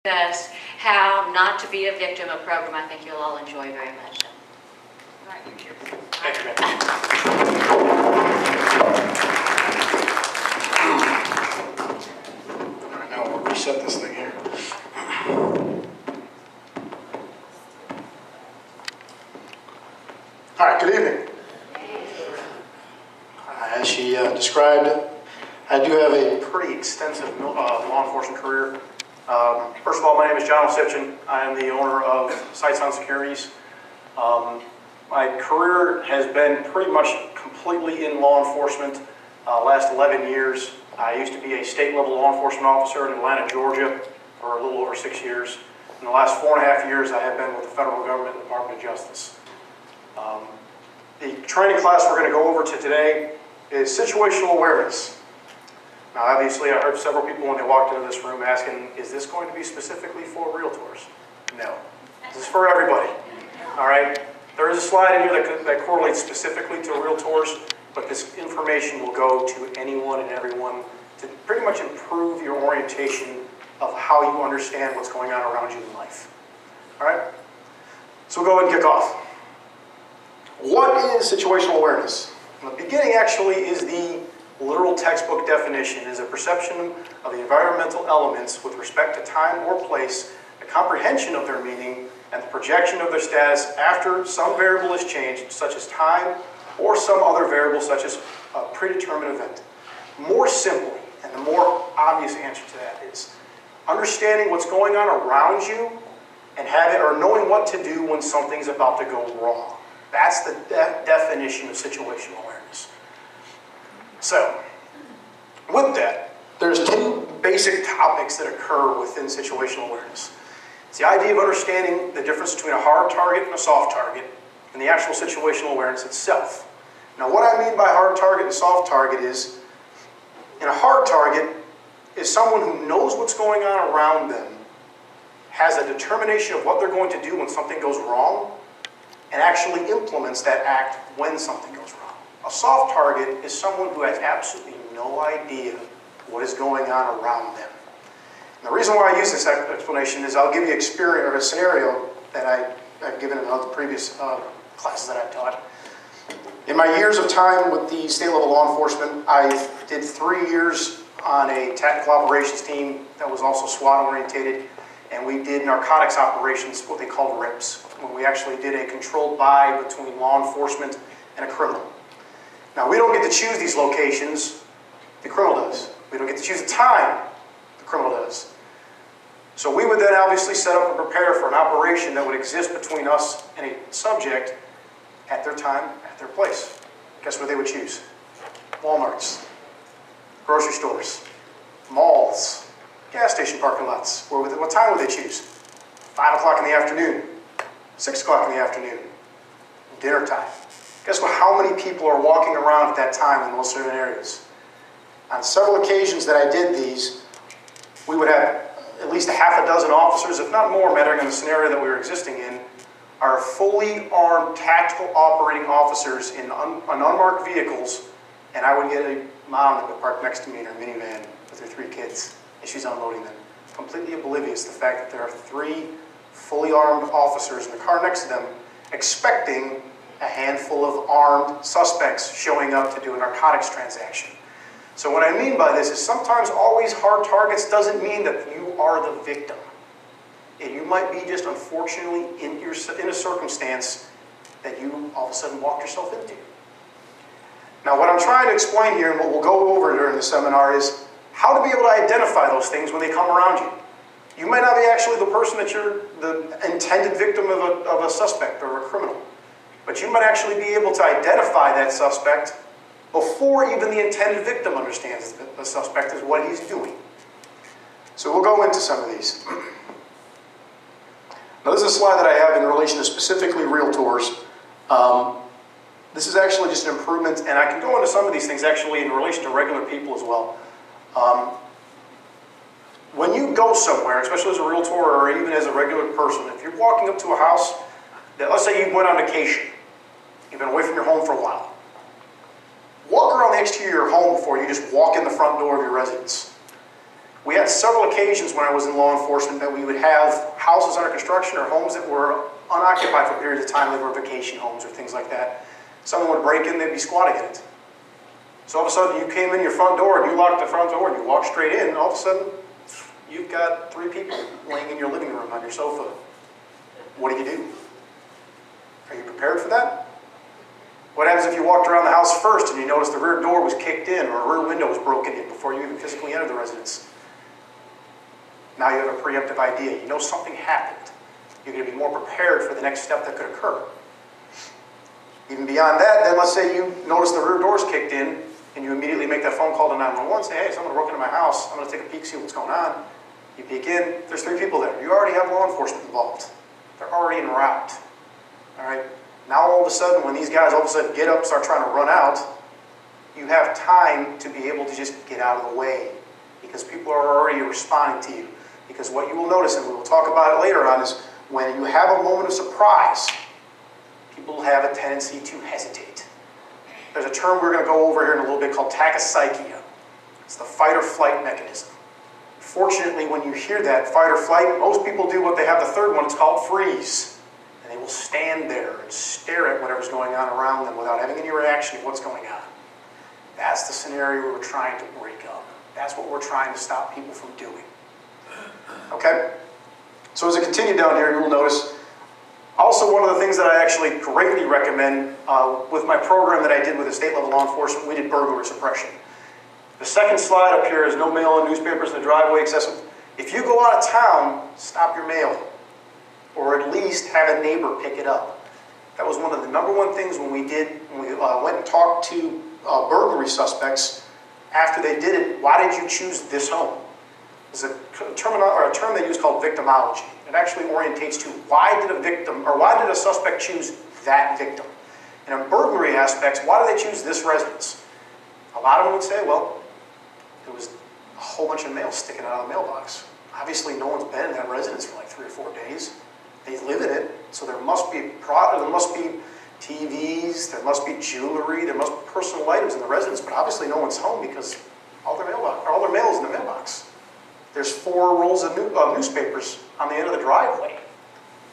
discuss how not to be a victim, a program I think you'll all enjoy very much. All right, thank you. Thank you, All right, now we'll reset this thing here. All right, good evening. As she described, I do have a pretty extensive law enforcement career. First of all, my name is John Osifchin. I am the owner of Sights on Securities. My career has been pretty much completely in law enforcement. Last 11 years. I used to be a state-level law enforcement officer in Atlanta, Georgia for a little over 6 years. In the last 4.5 years, I have been with the federal government, the Department of Justice. The training class we're going to go over today is Situational Awareness. Now, obviously, I heard several people when they walked into this room asking, is this going to be specifically for Realtors? No. This is for everybody. All right? There is a slide in here that correlates specifically to Realtors, but this information will go to anyone and everyone to pretty much improve your orientation of how you understand what's going on around you in life. All right? So we'll go ahead and kick off. What is situational awareness? The beginning actually is the literal textbook definition, is a perception of the environmental elements with respect to time or place, the comprehension of their meaning, and the projection of their status after some variable is changed, such as time, or some other variable such as a predetermined event. More simply, and the more obvious answer to that is understanding what's going on around you and knowing what to do when something's about to go wrong. That's the definition of situational awareness. So, with that, there's two basic topics that occur within situational awareness. It's the idea of understanding the difference between a hard target and a soft target, and the actual situational awareness itself. Now, what I mean by hard target and soft target is, in a hard target is someone who knows what's going on around them, has a determination of what they're going to do when something goes wrong, and actually implements that act when something goes wrong. A soft target is someone who has absolutely no idea what is going on around them. And the reason why I use this explanation is I'll give you a scenario that I've given in other previous classes that I've taught. In my years of time with the state-level law enforcement, I did 3 years on a tactical operations team that was also SWAT-orientated, and we did narcotics operations, what they called RIPs, when we actually did a controlled buy between law enforcement and a criminal. Now, we don't get to choose these locations, the criminal does. We don't get to choose the time, the criminal does. So we would then obviously set up and prepare for an operation that would exist between us and a subject at their time, at their place. Guess what they would choose? Walmarts, grocery stores, malls, gas station parking lots. What time would they choose? 5 o'clock in the afternoon, 6 o'clock in the afternoon, dinner time. Guess what? How many people are walking around at that time in those certain areas? On several occasions that I did these, we would have at least a half a dozen officers, if not more, mattering on the scenario that we were existing in, are fully armed tactical operating officers in unmarked vehicles, and I would get a mom that would park next to me in her minivan with her 3 kids, and she's unloading them, completely oblivious to the fact that there are 3 fully armed officers in the car next to them, expecting a handful of armed suspects showing up to do a narcotics transaction. So what I mean by this is sometimes always hard targets doesn't mean that you are the victim. You might be just unfortunately in a circumstance that you all of a sudden walked yourself into. Now what I'm trying to explain here and what we'll go over during the seminar is how to be able to identify those things when they come around you. You might not be actually the person that you're the intended victim of a suspect or a criminal, but you might actually be able to identify that suspect before even the intended victim understands that the suspect is what he's doing. So we'll go into some of these. Now this is a slide that I have in relation to specifically Realtors. This is actually just an improvement, and I can go into some of these things actually in relation to regular people as well. When you go somewhere, especially as a Realtor or even as a regular person, if you're walking up to a house, that let's say you went on vacation, you've been away from your home for a while, walk around the exterior of your home before you just walk in the front door of your residence. We had several occasions when I was in law enforcement that we would have houses under construction or homes that were unoccupied for periods of time. They were vacation homes or things like that. Someone would break in, they'd be squatting in it. So all of a sudden you came in your front door and you locked the front door and you walked straight in, and all of a sudden you've got 3 people laying in your living room on your sofa. What do? Are you prepared for that? What happens if you walked around the house first and you noticed the rear door was kicked in or a rear window was broken in before you even physically entered the residence? Now you have a preemptive idea. You know something happened. You're going to be more prepared for the next step that could occur. Even beyond that, then let's say you notice the rear door's kicked in and you immediately make that phone call to 911, say, hey, someone broke into my house. I'm going to take a peek, see what's going on. You peek in, there's 3 people there. You already have law enforcement involved. They're already en route. All right? Now all of a sudden, when these guys all of a sudden get up, start trying to run out, you have time to be able to just get out of the way because people are already responding to you. Because what you will notice, and we will talk about it later on, is when you have a moment of surprise, people have a tendency to hesitate. There's a term we're going to go over here in a little bit called tachypsychia. It's the fight or flight mechanism. Fortunately, when you hear that, fight or flight, most people do what they have the third one, it's called freeze. And they will stand there and stare at whatever's going on around them without having any reaction to what's going on. That's the scenario we're trying to break up. That's what we're trying to stop people from doing. Okay? So as I continue down here, you will notice also one of the things that I actually greatly recommend with my program that I did with the state level law enforcement, we did burglary suppression. The second slide up here is no mail and newspapers in the driveway accessible. If you go out of town, stop your mail. Or at least have a neighbor pick it up. That was one of the number 1 things when we went and talked to burglary suspects after they did it. Why did you choose this home? There's a term they use called victimology. It actually orientates to why did a suspect choose that victim? And in burglary aspects, why do they choose this residence? A lot of them would say, well, there was a whole bunch of mail sticking out of the mailbox. Obviously, no one's been in that residence for like 3 or 4 days. They live in it, so there must be TVs, there must be jewelry, there must be personal items in the residence, but obviously no one's home because all their mail is in the mailbox. There's 4 rolls of newspapers on the end of the driveway.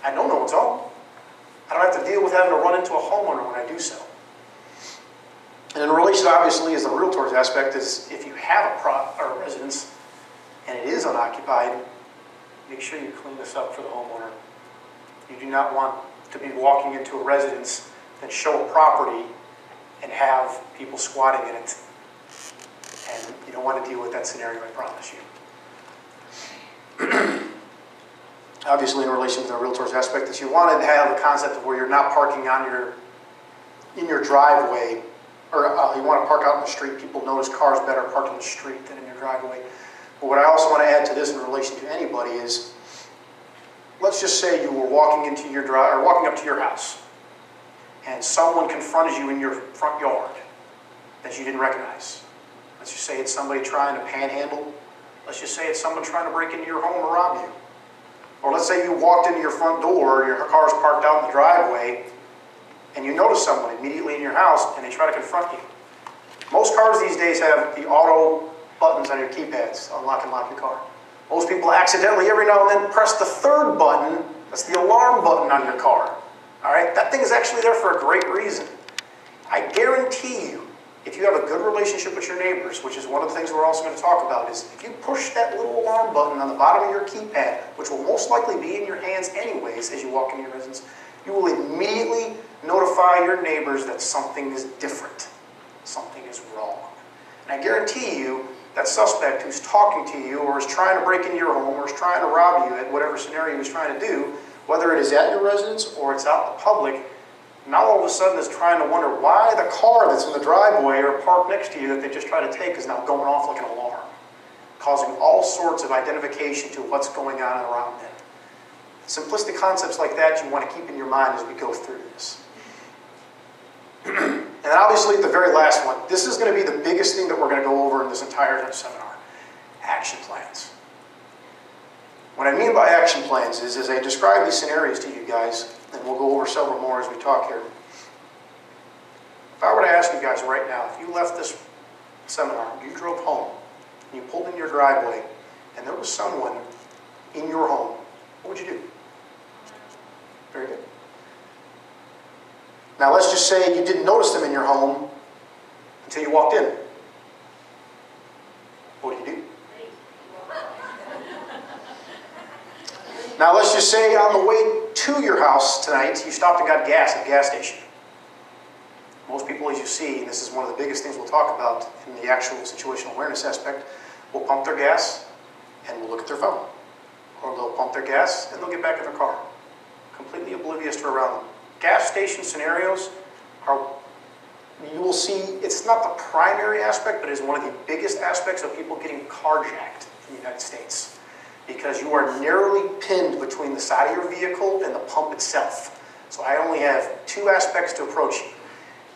I know no one's home. I don't have to deal with having to run into a homeowner when I do so. And in relation, obviously, is the realtors aspect is if you have a residence and it is unoccupied, make sure you clean this up for the homeowner. You do not want to be walking into a residence and show a property and have people squatting in it. And you don't want to deal with that scenario, I promise you. Obviously, in relation to the realtors aspect, is you want to have a concept of where you're not parking in your driveway, or you want to park out in the street. People notice cars better parked in the street than in your driveway. But what I also want to add to this in relation to anybody is, let's just say you were walking into your walking up to your house, and someone confronted you in your front yard that you didn't recognize. Let's just say it's somebody trying to panhandle. Let's just say it's someone trying to break into your home or rob you. Or let's say you walked into your front door, your car's parked out in the driveway, and you notice someone immediately in your house, and they try to confront you. Most cars these days have the auto buttons on your keypads to unlock and lock your car. Most people accidentally, every now and then, press the 3rd button. That's the alarm button on your car. All right? That thing is actually there for a great reason. I guarantee you, if you have a good relationship with your neighbors, which is one of the things we're also going to talk about, is if you push that little alarm button on the bottom of your keypad, which will most likely be in your hands anyways as you walk into your residence, you will immediately notify your neighbors that something is different. Something is wrong. And I guarantee you, that suspect who's talking to you or is trying to break into your home or is trying to rob you at whatever scenario he's trying to do, whether it is at your residence or it's out in the public, now all of a sudden is trying to wonder why the car that's in the driveway or parked next to you that they just tried to take is now going off like an alarm, causing all sorts of identification to what's going on around them. Simplistic concepts like that you want to keep in your mind as we go through this. And then obviously the very last one, this is going to be the biggest thing that we're going to go over in this entire seminar, action plans. What I mean by action plans is, as I describe these scenarios to you guys, and we'll go over several more as we talk here. If I were to ask you guys right now, if you left this seminar, you drove home, and you pulled in your driveway, and there was someone in your home, what would you do? Very good. Now let's just say you didn't notice them in your home until you walked in. What do you do? Now let's just say on the way to your house tonight, you stopped and got gas at the gas station. Most people, as you see, and this is one of the biggest things we'll talk about in the actual situational awareness aspect, will pump their gas and will look at their phone. Or they'll pump their gas and they'll get back in their car, completely oblivious to around them. Gas station scenarios are, you will see, it's not the primary aspect, but it is one of the biggest aspects of people getting carjacked in the United States. Because you are narrowly pinned between the side of your vehicle and the pump itself. So I only have two aspects to approach you.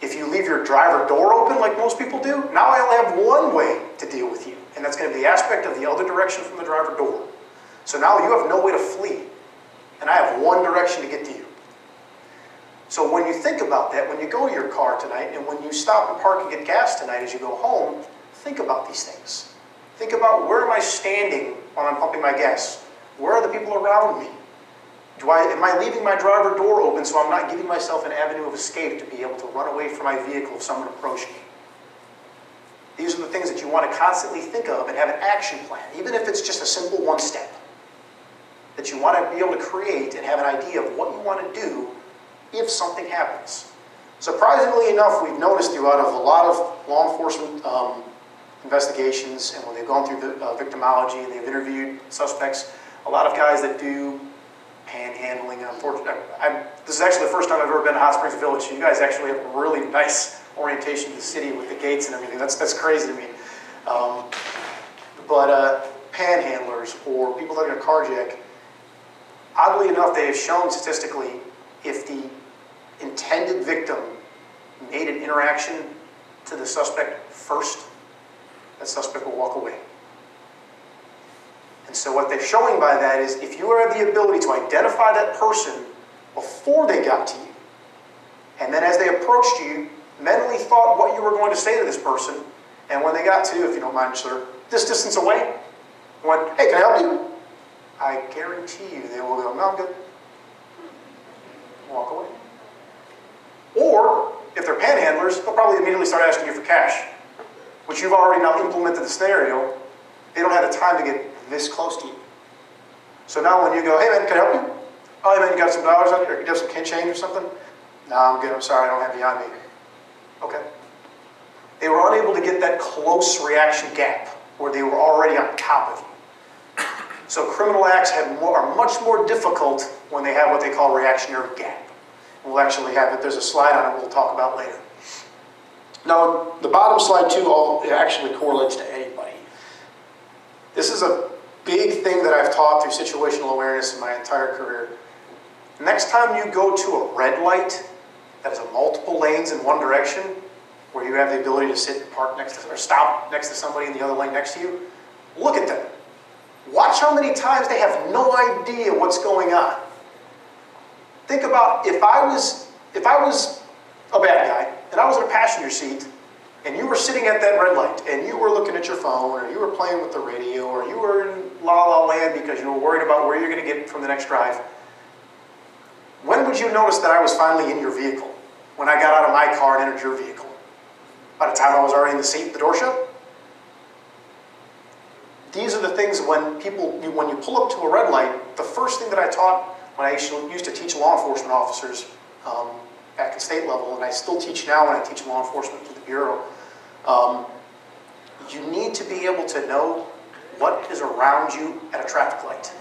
If you leave your driver door open like most people do, now I only have one way to deal with you. And that's going to be the aspect of the other direction from the driver door. So now you have no way to flee. And I have one direction to get to you. So when you think about that, when you go to your car tonight, and when you stop and park and get gas tonight as you go home, think about these things. Think about, where am I standing when I'm pumping my gas? Where are the people around me? Am I leaving my driver door open so I'm not giving myself an avenue of escape to be able to run away from my vehicle if someone approached me? These are the things that you want to constantly think of and have an action plan, even if it's just a simple one step. That you want to be able to create and have an idea of what you want to do if something happens. Surprisingly enough, we've noticed throughout of a lot of law enforcement investigations, and when they've gone through the victimology and they've interviewed suspects, a lot of guys that do panhandling. Unfortunately, this is actually the first time I've ever been to Hot Springs Village. So you guys actually have a really nice orientation to the city with the gates and everything. That's crazy to me. But panhandlers or people that are going to carjack, oddly enough, they have shown statistically, if the intended victim made an interaction to the suspect first, that suspect will walk away. And so what they're showing by that is, if you have the ability to identify that person before they got to you, and then as they approached you, mentally thought what you were going to say to this person, and when they got to, if you don't mind, sir, this distance away, went, hey, can I help you? I guarantee you they will go, no, I'm good. Walk away. Or, if they're panhandlers, they'll probably immediately start asking you for cash, which you've already now implemented the scenario. They don't have the time to get this close to you. So now when you go, hey man, can I help you? Oh, hey man, you got some dollars on you? Or you got some change or something? No, I'm good, I'm sorry, I don't have any on me. Okay. They were unable to get that close reaction gap where they were already on top of you. So criminal acts are much more difficult when they have what they call reactionary gap. We'll actually have it, there's a slide on it we'll talk about later. Now, the bottom slide too, it actually correlates to anybody. This is a big thing that I've taught through situational awareness in my entire career. Next time you go to a red light that has multiple lanes in one direction, where you have the ability to sit and park next to, or stop next to somebody in the other lane next to you, look at them. Watch how many times they have no idea what's going on. Think about if I was a bad guy and I was in a passenger seat and you were sitting at that red light and you were looking at your phone or you were playing with the radio or you were in La La Land because you were worried about where you're going to get from the next drive. When would you notice that I was finally in your vehicle? When I got out of my car and entered your vehicle? By the time I was already in the seat, the door shut? These are the things when you pull up to a red light, the first thing that I taught when I used to teach law enforcement officers back at state level, and I still teach now when I teach law enforcement to the Bureau, you need to be able to know what is around you at a traffic light.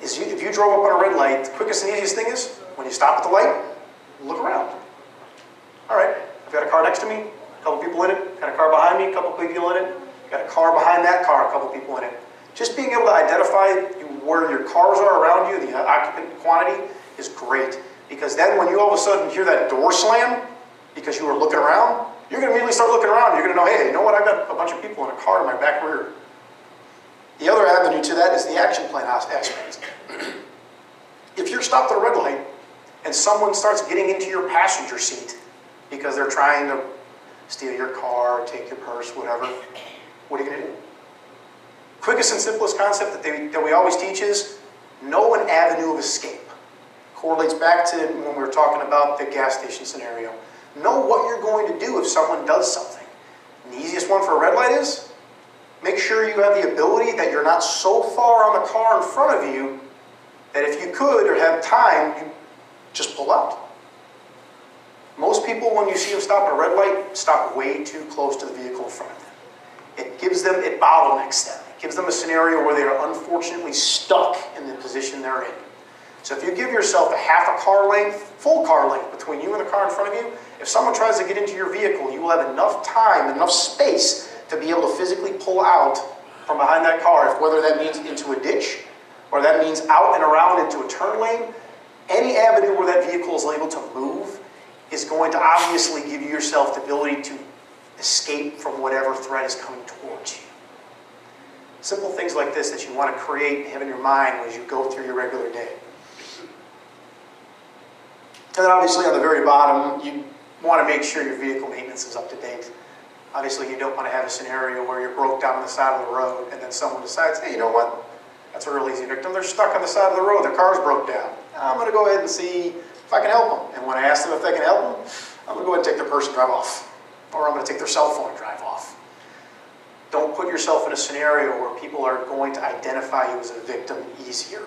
If you drove up on a red light, the quickest and easiest thing is, when you stop at the light, look around. All right, I've got a car next to me, a couple people in it, got a car behind me, a couple people in it, got a car behind that car, a couple people in it. Just being able to identify where your cars are around you, the occupant quantity, is great. Because then when you all of a sudden hear that door slam, because you were looking around, you're going to immediately start looking around. You're going to know, hey, you know what? I've got a bunch of people in a car in my back rear. The other avenue to that is the action plan aspect. If you're stopped at a red light and someone starts getting into your passenger seat because they're trying to steal your car, take your purse, whatever, what are you going to do? quickest and simplest concept that we always teach is know an avenue of escape. Correlates back to when we were talking about the gas station scenario. Know what you're going to do if someone does something. And the easiest one for a red light is make sure you have the ability that you're not so far on the car in front of you that if you could or have time, you just pull out. Most people, when you see them stop at a red light, stop way too close to the vehicle in front of them. It gives them, it bottlenecks them. It gives them a scenario where they are unfortunately stuck in the position they're in. So if you give yourself a half a car length, full car length between you and the car in front of you, if someone tries to get into your vehicle, you will have enough time, enough space to be able to physically pull out from behind that car, whether that means into a ditch, or that means out and around into a turn lane. Any avenue where that vehicle is able to move is going to obviously give you yourself the ability to escape from whatever threat is coming towards you. Simple things like this that you want to create and have in your mind as you go through your regular day. And then obviously on the very bottom, you want to make sure your vehicle maintenance is up to date. Obviously you don't want to have a scenario where you're broke down on the side of the road and then someone decides, hey, you know what? That's a real easy victim. They're stuck on the side of the road. Their car's broke down. I'm going to go ahead and see if I can help them. And when I ask them if they can help them, I'm going to go ahead and take their purse and drive off. Or I'm going to take their cell phone and drive off. Don't put yourself in a scenario where people are going to identify you as a victim easier.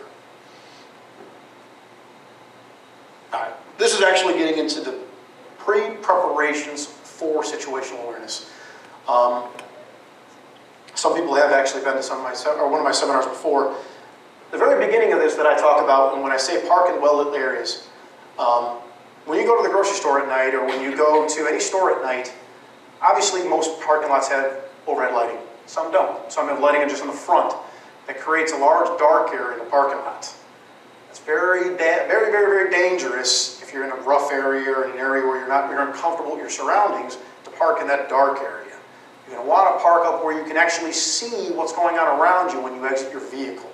All right. This is actually getting into the pre-preparations for situational awareness. Some people have actually been to one of my seminars before. The very beginning of this that I talk about, and when I say park in well-lit areas, when you go to the grocery store at night or when you go to any store at night, obviously most parking lots have overhead lighting. Some don't. Some have lighting just in the front that creates a large dark area in the parking lot. It's very, very dangerous if you're in a rough area or in an area where you're uncomfortable with your surroundings to park in that dark area. You're going to want to park up where you can actually see what's going on around you when you exit your vehicle.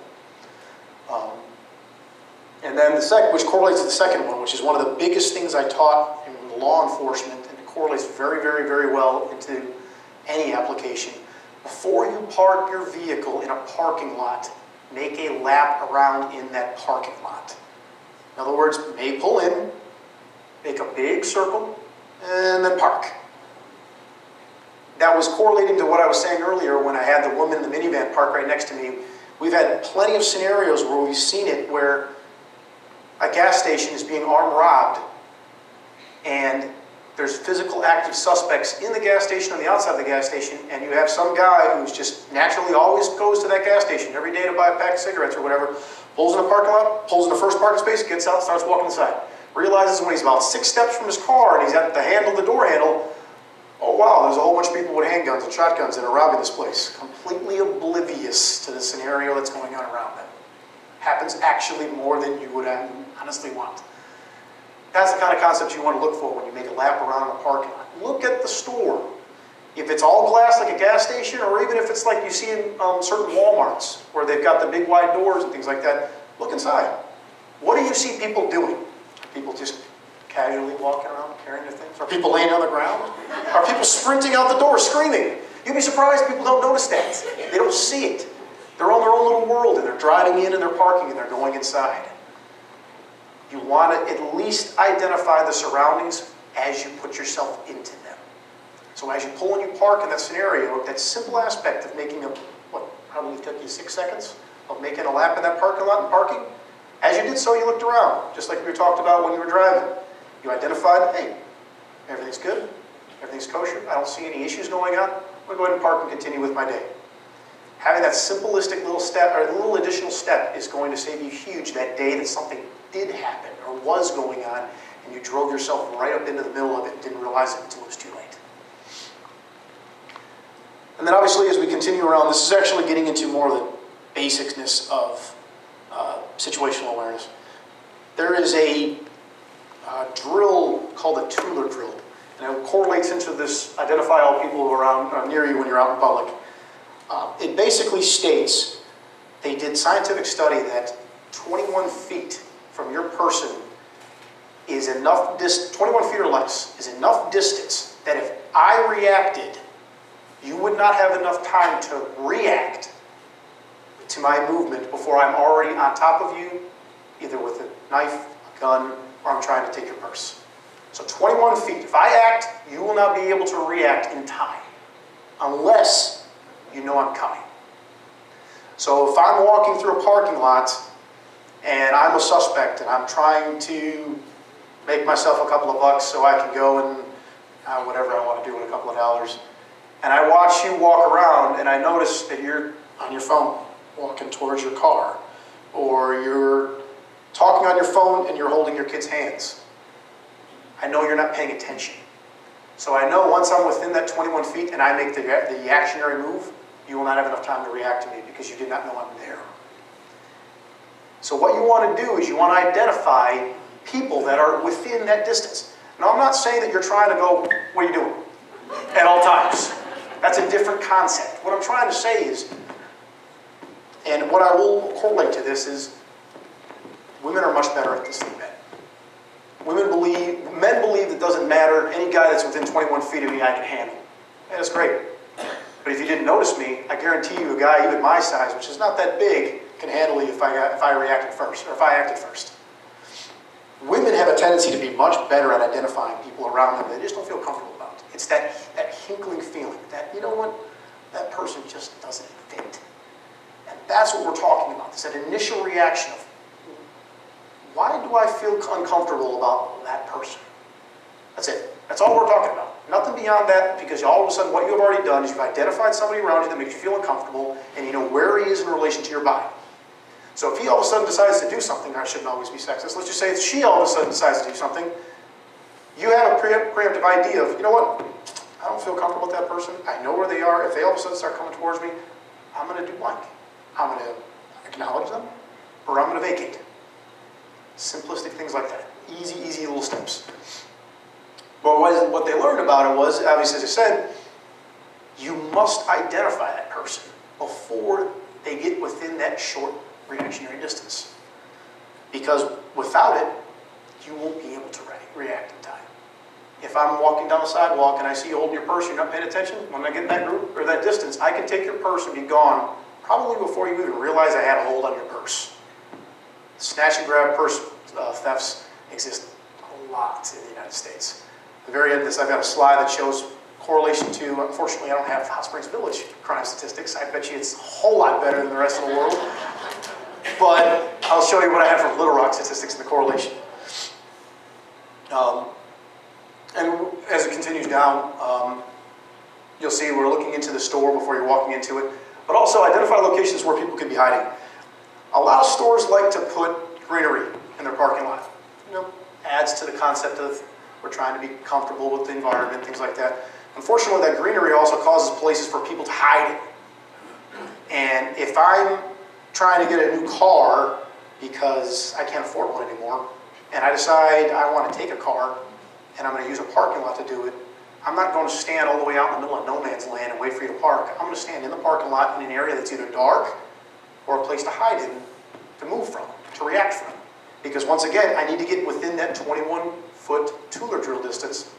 And then which correlates to the second one, which is one of the biggest things I taught in law enforcement, and it correlates very, very, very well into any application. Before you park your vehicle in a parking lot, make a lap around in that parking lot. In other words, may pull in, make a big circle, and then park. That was correlating to what I was saying earlier when I had the woman in the minivan parked right next to me. We've had plenty of scenarios where we've seen it where a gas station is being armed robbed and there's physical active suspects in the gas station on the outside of the gas station, and you have some guy who's just naturally always goes to that gas station every day to buy a pack of cigarettes or whatever, pulls in a parking lot, pulls in the first parking space, gets out, starts walking inside. Realizes when he's about 6 steps from his car and he's at the handle, the door handle, oh wow, there's a whole bunch of people with handguns and shotguns that are robbing this place. Completely oblivious to the scenario that's going on around them. Happens actually more than you would honestly want. That's the kind of concept you want to look for when you make a lap around the parking lot. Look at the store. If it's all glass like a gas station, or even if it's like you see in certain Walmarts, where they've got the big wide doors and things like that, look inside. What do you see people doing? Are people just casually walking around carrying their things? Are people laying on the ground? Are people sprinting out the door screaming? You'd be surprised people don't notice that. They don't see it. They're on their own little world, and they're driving in and they're parking and they're going inside. You want to at least identify the surroundings as you put yourself into them. So as you pull and you park in that scenario, that simple aspect of making what probably took you 6 seconds of making a lap in that parking lot and parking, as you did so, you looked around, just like we talked about when you were driving. You identified, hey, everything's good, everything's kosher, I don't see any issues going on, I'm going to go ahead and park and continue with my day. Having that simplistic little step, or little additional step, is going to save you huge that day that something did happen or was going on, and you drove yourself right up into the middle of it and didn't realize it until it was too late. And then obviously as we continue around, this is actually getting into more of the basicsness of situational awareness. There is a drill called a Tuller drill, and it correlates into this identify all people around near you when you're out in public. It basically states, they did scientific study that 21 feet from your person is enough 21 feet or less is enough distance that if I reacted, you would not have enough time to react to my movement before I'm already on top of you, either with a knife, a gun, or I'm trying to take your purse. So 21 feet. If I act, you will not be able to react in time unless you know I'm coming. So if I'm walking through a parking lot and I'm a suspect and I'm trying to make myself a couple of bucks so I can go and whatever I want to do with a couple of dollars, and I watch you walk around and I notice that you're on your phone walking towards your car, or you're talking on your phone and you're holding your kid's hands, I know you're not paying attention. So I know once I'm within that 21 feet and I make the reactionary move, you will not have enough time to react to me because you did not know I'm there. So what you want to do is you want to identify people that are within that distance. Now, I'm not saying that you're trying to go, what are you doing? At all times. That's a different concept. What I'm trying to say is, and what I will correlate to this is, women are much better at this than men. Men believe it doesn't matter, any guy that's within 21 feet of me I can handle. And that's great. But if you didn't notice me, I guarantee you a guy even my size, which is not that big, can handle you if I reacted first, or if I acted first. Women have a tendency to be much better at identifying people around them they just don't feel comfortable about. It's that hinkling feeling that, you know what, that person just doesn't fit. And that's what we're talking about, this that initial reaction of, why do I feel uncomfortable about that person? That's it. That's all we're talking about. Nothing beyond that, because all of a sudden what you have already done is you've identified somebody around you that makes you feel uncomfortable, and you know where he is in relation to your body. So if he all of a sudden decides to do something, I shouldn't always be sexist, let's just say if she all of a sudden decides to do something, you have a preemptive idea of, you know what, I don't feel comfortable with that person, I know where they are, if they all of a sudden start coming towards me, I'm going to do blank. I'm going to acknowledge them, or I'm going to vacate. Simplistic things like that. Easy, easy little steps. But what they learned about it was, obviously, as I said, you must identify that person before they get within that short reactionary distance. Because without it, you won't be able to react in time. If I'm walking down the sidewalk and I see you holding your purse, you're not paying attention, when I get in that group or that distance, I can take your purse and be gone probably before you even realize I had a hold on your purse. Snatch and grab purse thefts exist a lot in the United States. At the very end of this, I've got a slide that shows correlation to, unfortunately, I don't have Hot Springs Village crime statistics. I bet you it's a whole lot better than the rest of the world. But I'll show you what I have from Little Rock statistics and the correlation. And as it continues down, you'll see we're looking into the store before you're walking into it, but also identify locations where people could be hiding. A lot of stores like to put greenery in their parking lot. You know, adds to the concept of we're trying to be comfortable with the environment, things like that. Unfortunately, that greenery also causes places for people to hide it. And if I'm trying to get a new car because I can't afford one anymore, and I decide I want to take a car, and I'm going to use a parking lot to do it, I'm not going to stand all the way out in the middle of no man's land and wait for you to park. I'm going to stand in the parking lot in an area that's either dark or a place to hide in, to move from, to react from. Because once again, I need to get within that 21-foot Tooler drill distance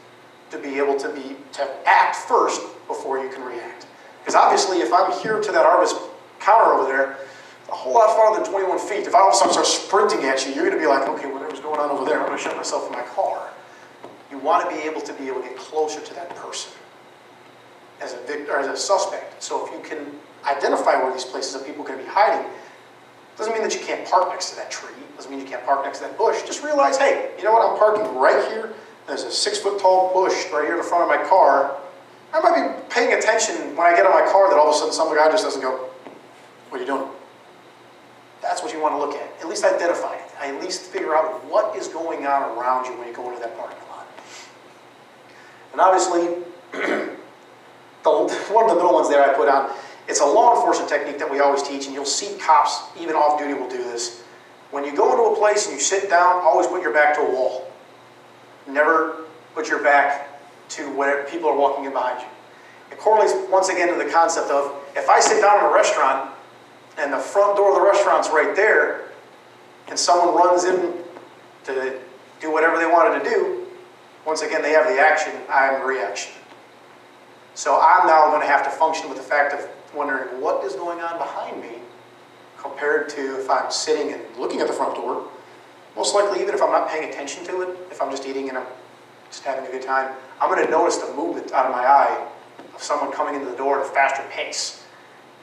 to be able to act first before you can react. Because obviously, if I'm here to that Arvis counter over there, a whole lot farther than 21 feet, if I all of a sudden start sprinting at you, you're going to be like, okay, whatever's going on over there, I'm going to shut myself in my car. You want to be able to get closer to that person as a victim or as a suspect. So if you can identify where these places that people can be hiding, doesn't mean that you can't park next to that tree. Doesn't mean you can't park next to that bush. Just realize, hey, you know what? I'm parking right here. There's a 6-foot-tall bush right here in the front of my car. I might be paying attention when I get on my car that all of a sudden some guy just doesn't go, what are you doing? That's what you want to look at. At least identify it. At least figure out what is going on around you when you go into that parking lot. And obviously, one of the middle ones there I put on, it's a law enforcement technique that we always teach, and you'll see cops, even off-duty, will do this. When you go into a place and you sit down, always put your back to a wall. Never put your back to where people are walking in behind you. It correlates, once again, to the concept of, if I sit down in a restaurant, and the front door of the restaurant's right there, and someone runs in to do whatever they wanted to do, once again, they have the action, I have the reaction. So I'm now going to have to function with the fact of wondering what is going on behind me compared to if I'm sitting and looking at the front door. Most likely, even if I'm not paying attention to it, if I'm just eating and I'm just having a good time, I'm going to notice the movement out of my eye of someone coming into the door at a faster pace.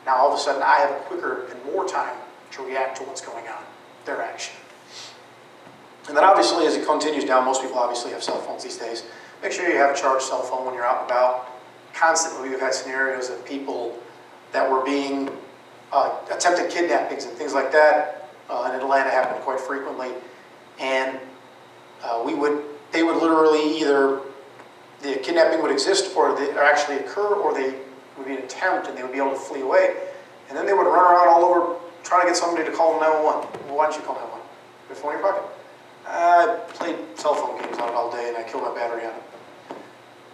Now, all of a sudden, I have a quicker and more time to react to what's going on, their action. And then obviously, as it continues down, most people obviously have cell phones these days. Make sure you have a charged cell phone when you're out and about. Constantly, we've had scenarios of people that were being attempted kidnappings and things like that. In Atlanta happened quite frequently. And they would literally either, the kidnapping would exist or actually occur, or they would be an attempt and they would be able to flee away. And then they would run around all over trying to get somebody to call 911. Well, why don't you call 911? Your phone in your pocket? I played cell phone games on it all day and I killed my battery on it.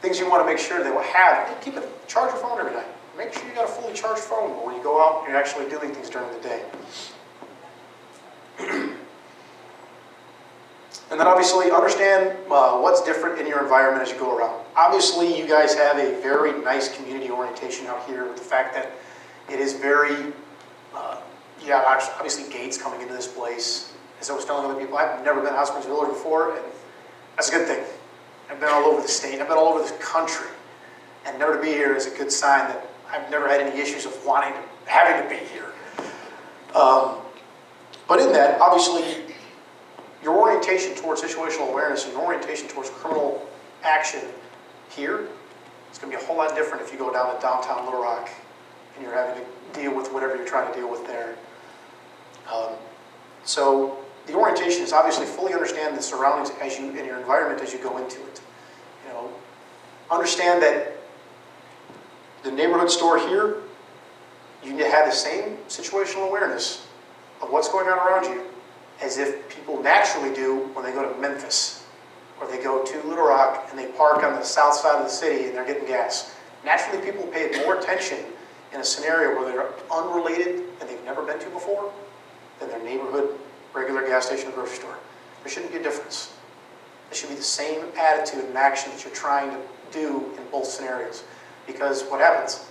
Things you want to make sure they will have. Keep it, charge your phone every night. Make sure you got a fully charged phone when you go out and you're actually doing things during the day. And then obviously understand what's different in your environment as you go around. Obviously you guys have a very nice community orientation out here with the fact that it is very, obviously gates coming into this place. As I was telling other people, I've never been to Hot Springs Village before, and that's a good thing. I've been all over the state, I've been all over the country, and never to be here is a good sign that I've never had any issues of having to be here. But in that, obviously, your orientation towards situational awareness and your orientation towards criminal action here is going to be a whole lot different if you go down to downtown Little Rock and you're having to deal with whatever you're trying to deal with there. So the orientation is obviously fully understand the surroundings and your environment as you go into it. You know, understand that the neighborhood store here, you need to have the same situational awareness of what's going on around you as if people naturally do when they go to Memphis or they go to Little Rock and they park on the south side of the city and they're getting gas. Naturally, people pay more attention in a scenario where they're unrelated and they've never been to before than their neighborhood regular gas station or grocery store. There shouldn't be a difference. It should be the same attitude and action that you're trying to do in both scenarios. Because what happens?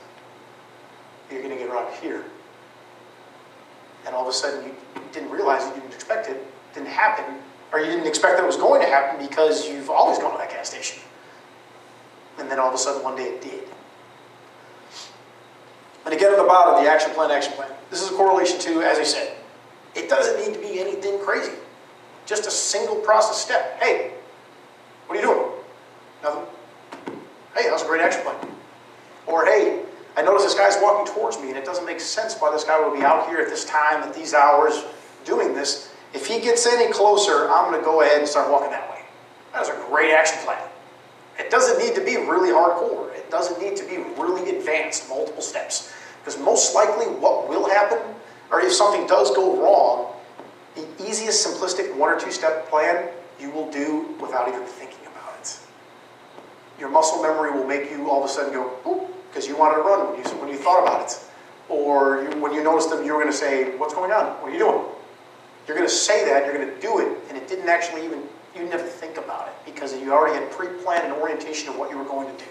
You're going to get robbed here. And all of a sudden you didn't realize it, you didn't expect it, didn't happen, or you didn't expect that it was going to happen because you've always gone to that gas station. And then all of a sudden one day it did. And again at the bottom, the action plan. This is a correlation to, as I said, it doesn't need to be anything crazy. Just a single process step. Hey, what are you doing? Nothing. Hey, that was a great action plan. Or hey, I notice this guy's walking towards me and it doesn't make sense why this guy would be out here at this time, at these hours, doing this. If he gets any closer, I'm going to go ahead and start walking that way. That is a great action plan. It doesn't need to be really hardcore. It doesn't need to be really advanced, multiple steps. Because most likely what will happen, or if something does go wrong, the easiest, simplistic 1 or 2 step plan you will do without even thinking about it. Your muscle memory will make you all of a sudden go, boop, because you wanted to run when you thought about it. Or when you noticed them, you were going to say, what's going on? What are you doing? You're going to say that, you're going to do it, and it didn't actually even, you never think about it because you already had pre-planned an orientation of what you were going to do.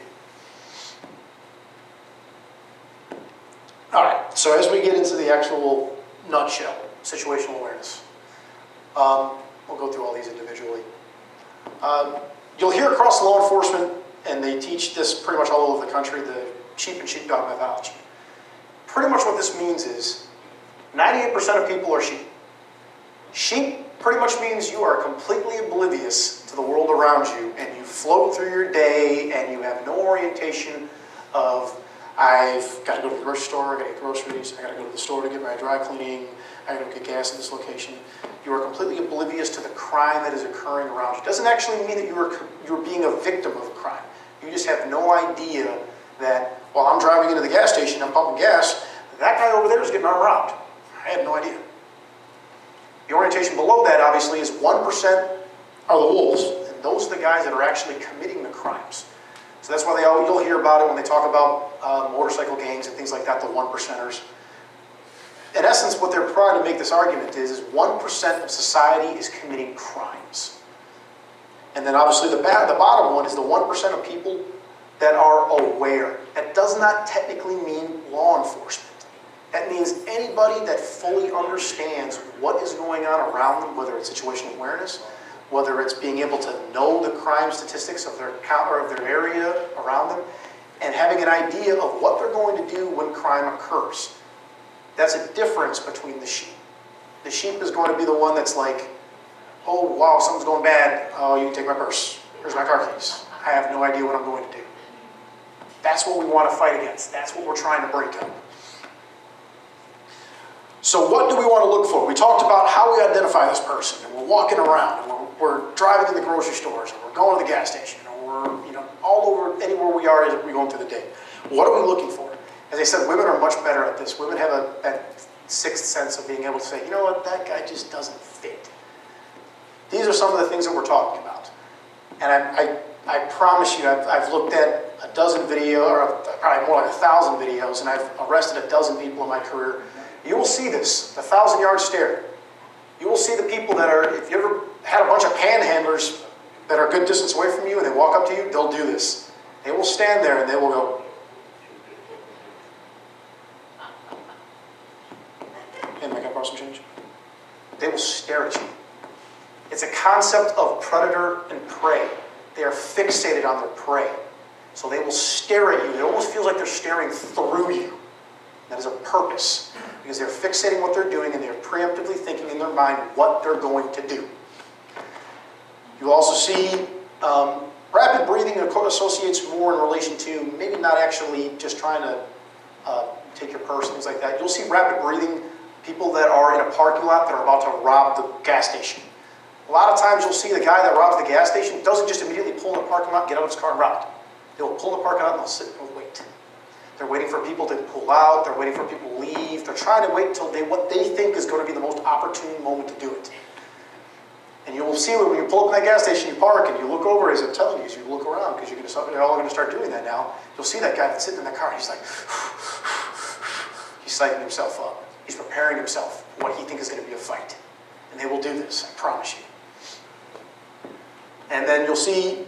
All right, so as we get into the actual nutshell, situational awareness, we'll go through all these individually. You'll hear across law enforcement, and they teach this pretty much all over the country, the sheep and sheepdog methodology. Pretty much what this means is 98% of people are sheep. Sheep pretty much means you are completely oblivious to the world around you, and you float through your day, and you have no orientation of, I've got to go to the grocery store, I got to get groceries, I got to go to the store to get my dry cleaning, I got to get gas in this location. You are completely oblivious to the crime that is occurring around you. It doesn't actually mean that you're being a victim of a crime. You just have no idea that while I'm driving into the gas station, I'm pumping gas, that guy over there is getting armed robbed. I had no idea. The orientation below that, obviously, is 1% are the wolves, and those are the guys that are actually committing the crimes. So that's why you'll hear about it when they talk about motorcycle gangs and things like that, the 1%ers. In essence, what they're trying to make this argument is 1% of society is committing crimes. And then obviously the bottom one is the 1% of people that are aware. That does not technically mean law enforcement. That means anybody that fully understands what is going on around them, whether it's situational awareness, whether it's being able to know the crime statistics of their or of their area around them, and having an idea of what they're going to do when crime occurs. That's a difference between the sheep. The sheep is going to be the one that's like, oh, wow, something's going bad. Oh, you can take my purse. Here's my car keys. I have no idea what I'm going to do. That's what we want to fight against. That's what we're trying to break up. So what do we want to look for? We talked about how we identify this person, and we're walking around, and we're driving in the grocery stores, and we're going to the gas station, and we're all over anywhere we are as we're going through the day. What are we looking for? As I said, women are much better at this. Women have that sixth sense of being able to say, you know what, that guy just doesn't fit. These are some of the things that we're talking about. And I promise you, I've looked at a dozen videos, or probably more like 1,000 videos, and I've arrested a dozen people in my career. You will see this, the 1,000-yard stare. You will see the people that are, if you ever had a bunch of panhandlers that are a good distance away from you and they walk up to you, they'll do this. They will stand there and they will go, hey, Mike, can I borrow some change? They will stare at you. It's a concept of predator and prey. They are fixated on their prey. So they will stare at you. It almost feels like they're staring through you. That is a purpose, because they're fixating what they're doing and they're preemptively thinking in their mind what they're going to do. You also see rapid breathing associates more in relation to maybe not actually just trying to take your purse, things like that. You'll see rapid breathing people that are in a parking lot that are about to rob the gas station. A lot of times you'll see the guy that robs the gas station doesn't just immediately pull in the parking lot, get out of his car and rob it. They'll pull in the parking lot and they'll sit and wait. They're waiting for people to pull out. They're waiting for people to leave. They're trying to wait until what they think is going to be the most opportune moment to do it. And you will see when you pull up in that gas station, you park, and you look over, as I'm telling you, as you look around, because they're all going to start doing that now. You'll see that guy that's sitting in the car. He's like, he's psyching himself up. He's preparing himself for what he thinks is going to be a fight. And they will do this, I promise you. And then you'll see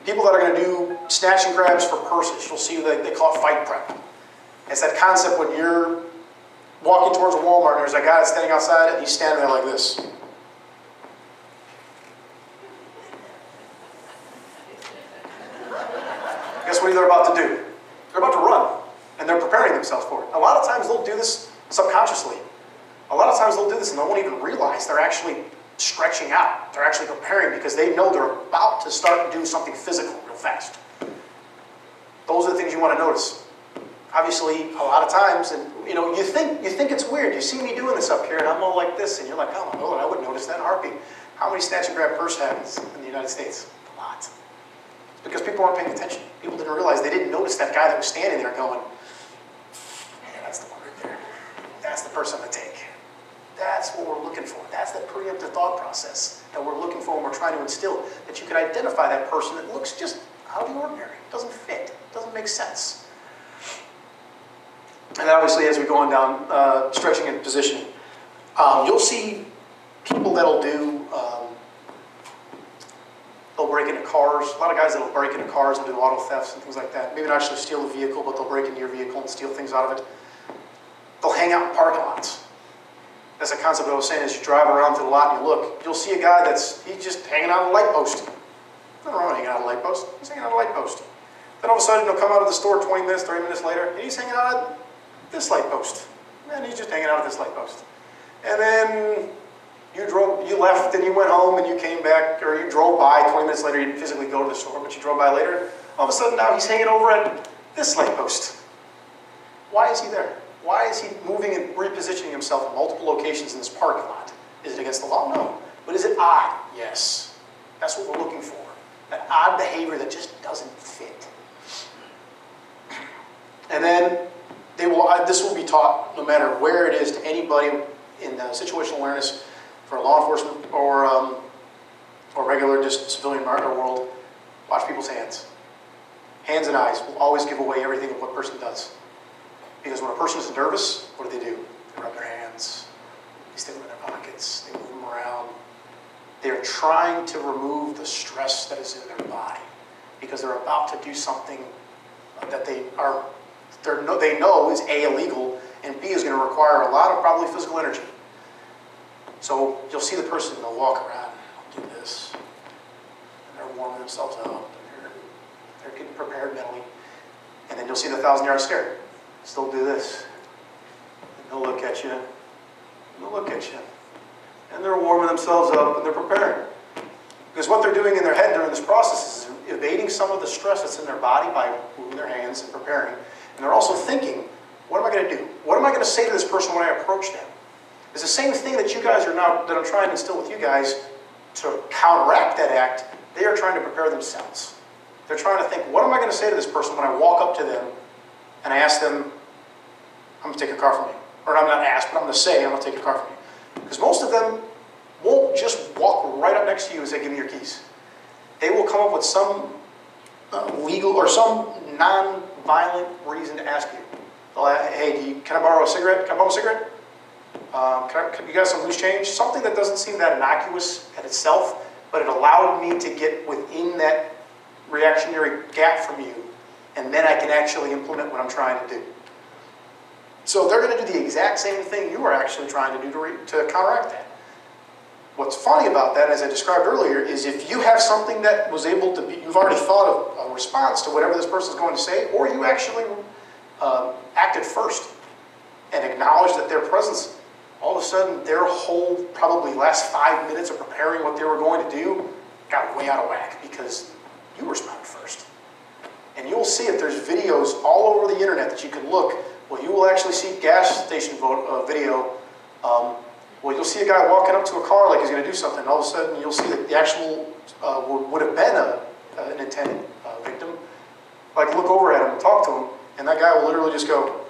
people that are going to do snatch and grabs for purses. You'll see that they call it fight prep. It's that concept when you're walking towards a Walmart and there's a guy that's standing outside and he's standing there like this. Guess what they're about to do? They're about to run, and they're preparing themselves for it. A lot of times they'll do this subconsciously. A lot of times they'll do this and they won't even realize they're actually stretching out. They're actually preparing because they know they're about to start to do something physical real fast. Those are the things you want to notice. Obviously, a lot of times, and you think it's weird. You see me doing this up here, and I'm all like this, and you're like, oh my Lord, I wouldn't notice that in a heartbeat. How many snatch and grab purse habits in the United States? A lot. It's because people aren't paying attention. People didn't realize, they didn't notice that guy that was standing there going, yeah, that's the one right there. That's the person I'm going to take. That's what we're looking for. That's the preemptive thought process that we're looking for when we're trying to instill, that you can identify that person that looks just out of the ordinary. It doesn't fit. It doesn't make sense. And obviously, as we go on down, stretching and positioning, you'll see people that'll do, they'll break into cars. A lot of guys that'll break into cars and do auto thefts and things like that. Maybe not actually steal the vehicle, but they'll break into your vehicle and steal things out of it. They'll hang out in parking lots. That's a concept that I was saying. As you drive around to the lot and you look, you'll see a guy he's just hanging out on a light post. Nothing wrong with hanging out on a light post. He's hanging out on a light post. Then all of a sudden he'll come out of the store 20 minutes, 30 minutes later, and he's hanging out at this light post. And he's just hanging out at this light post. And then you left and you went home and you came back, or you drove by 20 minutes later. You didn't physically go to the store, but you drove by later. All of a sudden now he's hanging over at this light post. Why is he there? Why is he moving and repositioning himself in multiple locations in this parking lot? Is it against the law? No. But is it odd? Yes. That's what we're looking for. That odd behavior that just doesn't fit. And then this will be taught no matter where it is to anybody in situational awareness for law enforcement or regular just civilian world. Watch people's hands. Hands and eyes will always give away everything of what a person does. Because when a person is nervous, what do? They rub their hands. They stick them in their pockets. They move them around. They're trying to remove the stress that is in their body because they're about to do something that they know is illegal and B is going to require a lot of probably physical energy. So you'll see the person, they'll walk around, do this, and they're warming themselves up, and they're getting prepared mentally. And then you'll see the 1,000-yard stare. Still do this. And they'll look at you, and they'll look at you. And they're warming themselves up, and they're preparing. Because what they're doing in their head during this process is evading some of the stress that's in their body by moving their hands and preparing. And they're also thinking, what am I going to do? What am I going to say to this person when I approach them? It's the same thing that you guys are now, that I'm trying to instill with you guys to counteract that act. They are trying to prepare themselves. They're trying to think, what am I going to say to this person when I walk up to them and I ask them, I'm going to take a car from you. Or I'm not asked, but I'm going to say, I'm going to take a car from you. Because most of them won't just walk right up next to you and say, give me your keys. They will come up with some legal or some non-violent reason to ask you. Hey, can I borrow a cigarette? Can I borrow a cigarette? Can you guys some loose change? Something that doesn't seem that innocuous at itself, but it allowed me to get within that reactionary gap from you, and then I can actually implement what I'm trying to do. So they're going to do the exact same thing you are actually trying to do to counteract that. What's funny about that, as I described earlier, is if you have something that was able to be, you've already thought of a response to whatever this person is going to say, or you actually acted first and acknowledged that their presence, all of a sudden their whole probably last 5 minutes of preparing what they were going to do got way out of whack because you responded first. And you'll see if there's videos all over the internet that you can look. Well, you will actually see gas station video. Well, you'll see a guy walking up to a car like he's going to do something. All of a sudden, you'll see that the actual would have been an intended victim. Like look over at him and talk to him, and that guy will literally just go,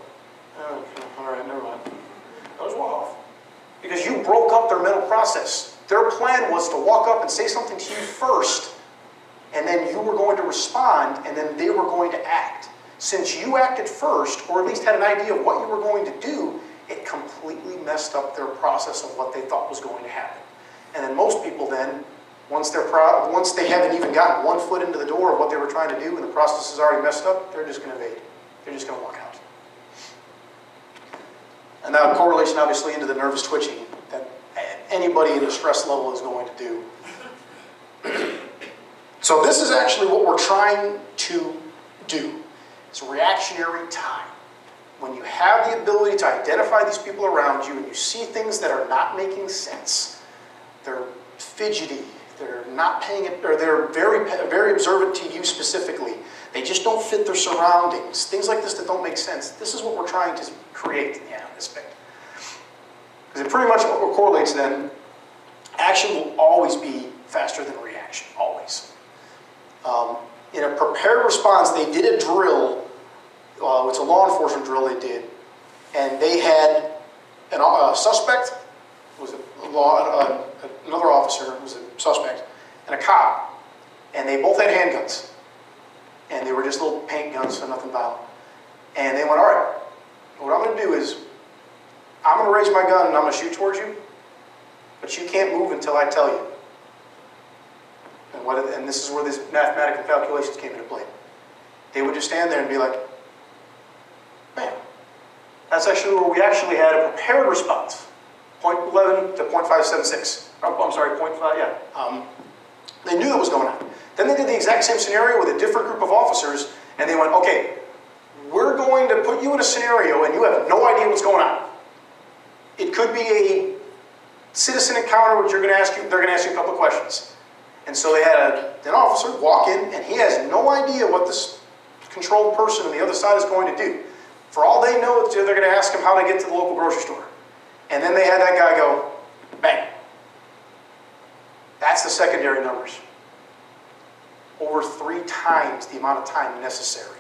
oh, "All right, never mind." They'll just walk off because you broke up their mental process. Their plan was to walk up and say something to you first, and then you were going to respond, and then they were going to act. Since you acted first, or at least had an idea of what you were going to do, it completely messed up their process of what they thought was going to happen. And then most people then, once they haven't even gotten 1 foot into the door of what they were trying to do and the process is already messed up, they're just going to evade. They're just going to walk out. And that correlation obviously into the nervous twitching that anybody in a stress level is going to do. So this is actually what we're trying to do. It's reactionary time. When you have the ability to identify these people around you and you see things that are not making sense, they're fidgety, they're not paying it, or they're very observant to you specifically. They just don't fit their surroundings. Things like this that don't make sense. This is what we're trying to create in the aspect. Because it pretty much correlates then, action will always be faster than reaction, always. In a prepared response, they did a drill. It's a law enforcement drill they did, and they had a suspect, was another officer, who was a suspect, and a cop, and they both had handguns, and they were just little paint guns, so nothing violent. And they went, all right, what I'm going to do is, I'm going to raise my gun and I'm going to shoot towards you, but you can't move until I tell you. And this is where these mathematical calculations came into play. They would just stand there and be like, bam. That's actually where we actually had a prepared response. 0.11 to 0.576. Oh, I'm sorry, 0.5, yeah. They knew that was going on. Then they did the exact same scenario with a different group of officers, and they went, okay, we're going to put you in a scenario and you have no idea what's going on. It could be a citizen encounter which they're going to ask you a couple of questions. And so they had an officer walk in, and he has no idea what this controlled person on the other side is going to do. For all they know, they're going to ask him how to get to the local grocery store. And then they had that guy go, bang. That's the secondary numbers. Over 3 times the amount of time necessary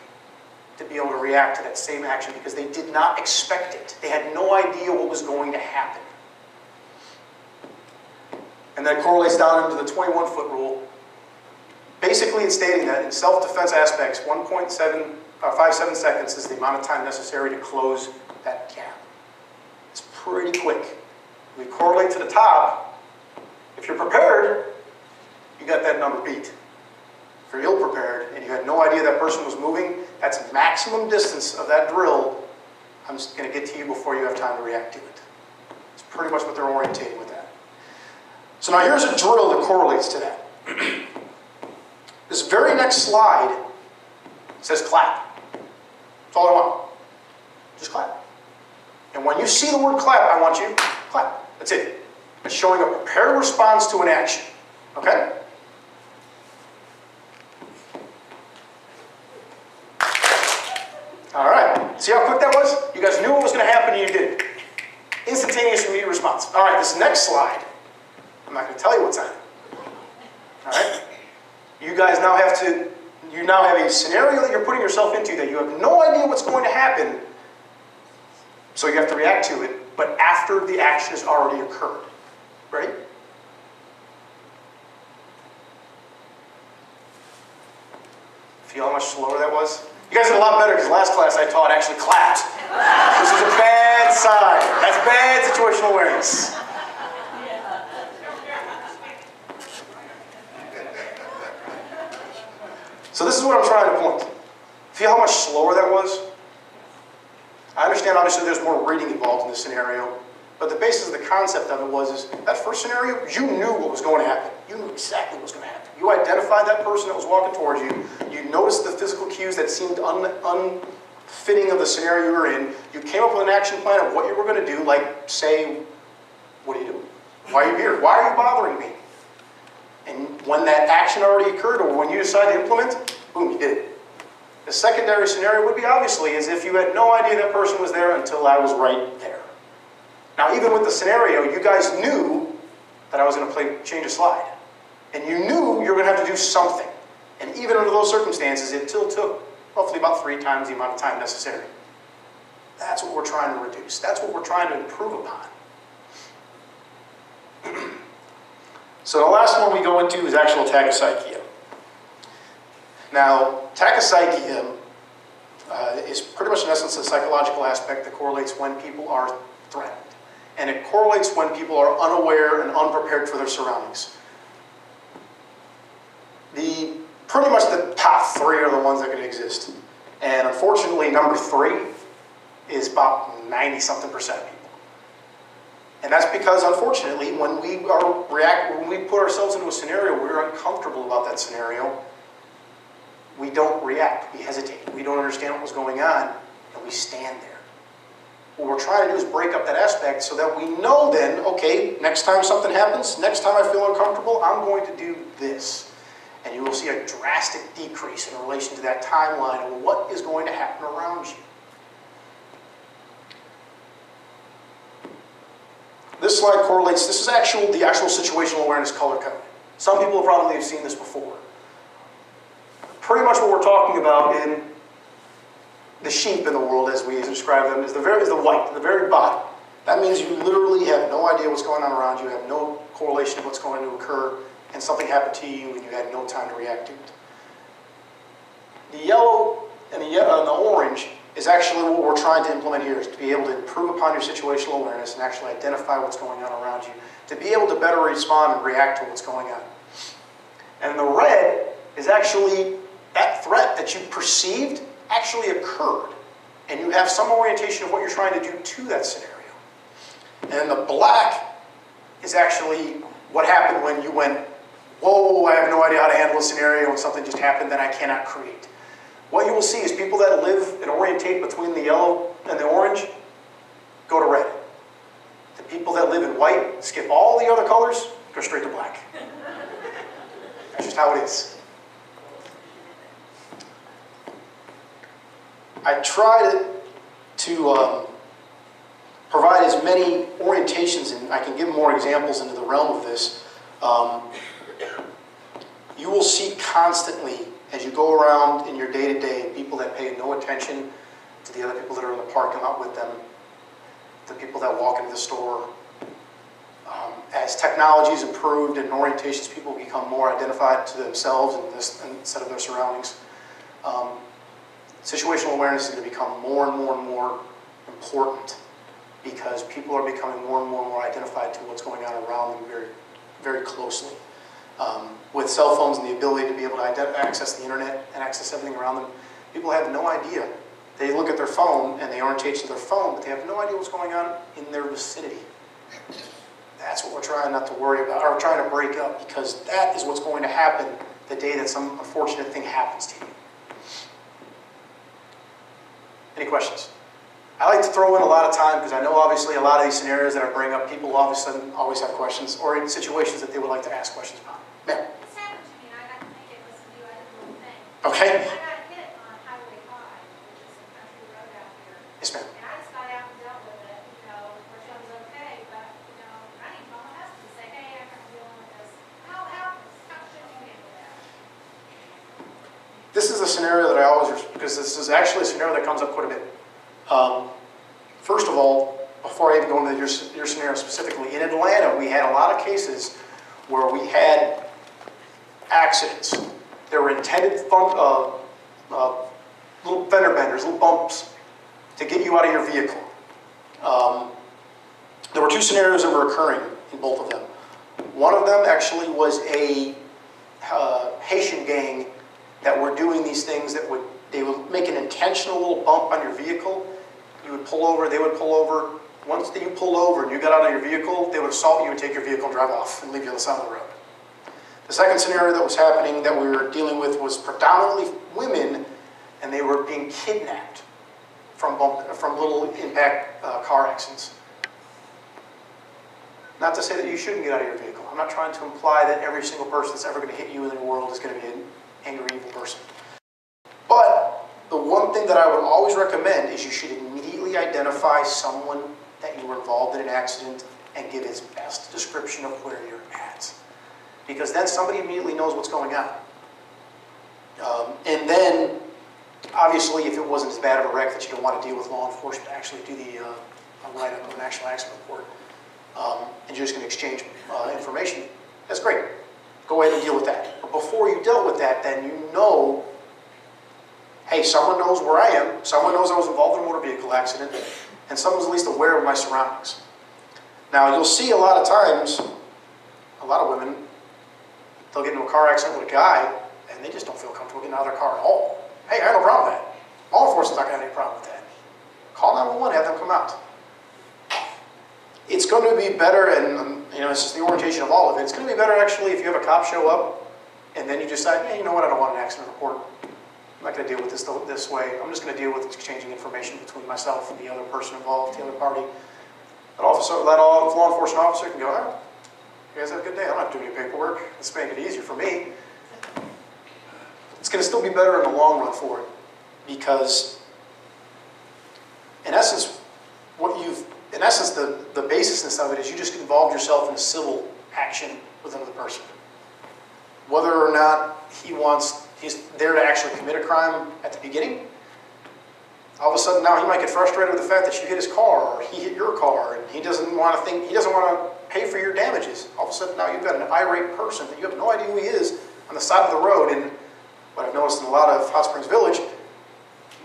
to be able to react to that same action because they did not expect it. They had no idea what was going to happen. And that correlates down into the 21-foot rule. Basically, it's stating that in self-defense aspects, 1.57 seconds is the amount of time necessary to close that gap. It's pretty quick. We correlate to the top. If you're prepared, you got that number beat. If you're ill-prepared and you had no idea that person was moving, that's maximum distance of that drill. I'm just going to get to you before you have time to react to it. It's pretty much what they're orientating with that. So now here's a drill that correlates to that. This very next slide says clap. That's all I want. Just clap. And when you see the word clap, I want you to clap. That's it. It's showing a prepared response to an action. Okay? All right. See how quick that was? You guys knew what was going to happen and you did it. Instantaneous immediate response. All right, this next slide, I'm not going to tell you what's on it. All right? You guys now have a scenario that you're putting yourself into that you have no idea what's going to happen, so you have to react to it, but after the action has already occurred. Ready? Feel how much slower that was? You guys did a lot better because last class I taught actually clapped. This is a bad sign. That's bad situational awareness. So this is what I'm trying to point. Feel how much slower that was? I understand obviously there's more reading involved in this scenario, but the basis of the concept of it was that first scenario, you knew what was going to happen. You knew exactly what was going to happen. You identified that person that was walking towards you. You noticed the physical cues that seemed unfitting of the scenario you were in. You came up with an action plan of what you were going to do, like say, what are you doing? Why are you here? Why are you bothering me? And when that action already occurred, or when you decide to implement, boom, you did it. The secondary scenario would be obviously as if you had no idea that person was there until I was right there. Now, even with the scenario, you guys knew that I was going to change a slide. And you knew you were going to have to do something. And even under those circumstances, it still took roughly about 3 times the amount of time necessary. That's what we're trying to reduce. That's what we're trying to improve upon. So the last one we go into is actual tachypsychia. Now, tachypsychia is pretty much in essence a psychological aspect that correlates when people are threatened. And it correlates when people are unaware and unprepared for their surroundings. Pretty much the top 3 are the ones that can exist. And unfortunately, number 3 is about 90-something% of people. And that's because, unfortunately, when we put ourselves into a scenario where we're uncomfortable about that scenario, we don't react, we hesitate, we don't understand what was going on, and we stand there. What we're trying to do is break up that aspect so that we know then, okay, next time something happens, next time I feel uncomfortable, I'm going to do this. And you will see a drastic decrease in relation to that timeline of what is going to happen around you. This slide correlates, this is the actual situational awareness color code. Some people have probably seen this before. Pretty much what we're talking about in the sheep in the world, as we describe them, is the white, the very bottom. That means you literally have no idea what's going on around you, have no correlation of what's going to occur, and something happened to you and you had no time to react to it. The yellow and the orange is actually what we're trying to implement here, is to be able to improve upon your situational awareness and actually identify what's going on around you, to be able to better respond and react to what's going on. And the red is actually that threat that you perceived actually occurred, and you have some orientation of what you're trying to do to that scenario. And the black is actually what happened when you went, whoa, I have no idea how to handle a scenario and something just happened that I cannot create. What you will see is people that live and orientate between the yellow and the orange go to red. The people that live in white, skip all the other colors, go straight to black. That's just how it is. I try to provide as many orientations, and I can give more examples into the realm of this. You will see constantly, as you go around in your day-to-day, people that pay no attention to the other people that are in the parking lot with them, the people that walk into the store. As technology is improved and orientations, people become more identified to themselves instead of their surroundings. Situational awareness is going to become more and more and more important because people are becoming more and more identified to what's going on around them very, very closely. With cell phones and the ability to be able to access the internet and access everything around them, people have no idea They look at their phone and they orientate to their phone, but they have no idea what's going on in their vicinity. That's what we're trying not to worry about, or trying to break up, because that is what's going to happen the day that some unfortunate thing happens to you. Any questions? I like to throw in a lot of time, because I know obviously a lot of these scenarios that I bring up, people all of a sudden always have questions, or in situations that they would like to ask questions about. Ma'am? This happened to me, and I got to think it was a new little thing. Okay. I got hit on Highway 5, which is a country road out here. Yes, ma'am. And I just got out and dealt with it, you know, which I was okay, but, you know, I need to call my husband and say, hey, I'm dealing with this. How should you handle that? This is a scenario that I always, because this is actually a scenario that comes up quite a bit. First of all, before I even go into your scenario specifically, in Atlanta, we had a lot of cases where we had accidents. There were intended little fender benders, little bumps to get you out of your vehicle. There were two scenarios that were occurring in both of them. One of them actually was a Haitian gang that were doing these things that they would make an intentional little bump on your vehicle. You would pull over, they would pull over. Once you pulled over and you got out of your vehicle, they would assault you and take your vehicle and drive off and leave you on the side of the road. The second scenario that was happening that we were dealing with was predominantly women, and they were being kidnapped from little impact car accidents. Not to say that you shouldn't get out of your vehicle. I'm not trying to imply that every single person that's ever going to hit you in the world is going to be an angry, evil person. But the one thing that I would always recommend is you should immediately identify someone that you were involved in an accident and give his best description of where you're at. Because then somebody immediately knows what's going on. And then, obviously, if it wasn't as bad of a wreck that you don't want to deal with law enforcement to actually do the write-up of an actual accident report, and you're just going to exchange information, that's great. Go ahead and deal with that. But before you dealt with that, then you know, hey, someone knows where I am, someone knows I was involved in a motor vehicle accident, and someone's at least aware of my surroundings. Now, you'll see a lot of times, a lot of women, they'll get into a car accident with a guy, and they just don't feel comfortable getting out of their car at all. Hey, I have no problem with that. Law enforcement's not going to have any problem with that. Call 911, have them come out. It's going to be better, and you know, it's just the orientation of all of it. It's going to be better, actually, if you have a cop show up, and then you decide, yeah, you know what, I don't want an accident report. I'm not going to deal with this way. I'm just going to deal with exchanging information between myself and the other person involved, the other party. That law enforcement officer can go, all right, you guys have a good day. I don't have to do any paperwork. Let's make it easier for me. It's going to still be better in the long run for it, because in essence, the basisness of it is you just involved yourself in a civil action with another person. Whether or not he's there to actually commit a crime at the beginning, all of a sudden now he might get frustrated with the fact that you hit his car or he hit your car, and he doesn't want to pay for your damages. All of a sudden now you've got an irate person that you have no idea who he is on the side of the road. And what I've noticed in a lot of Hot Springs Village,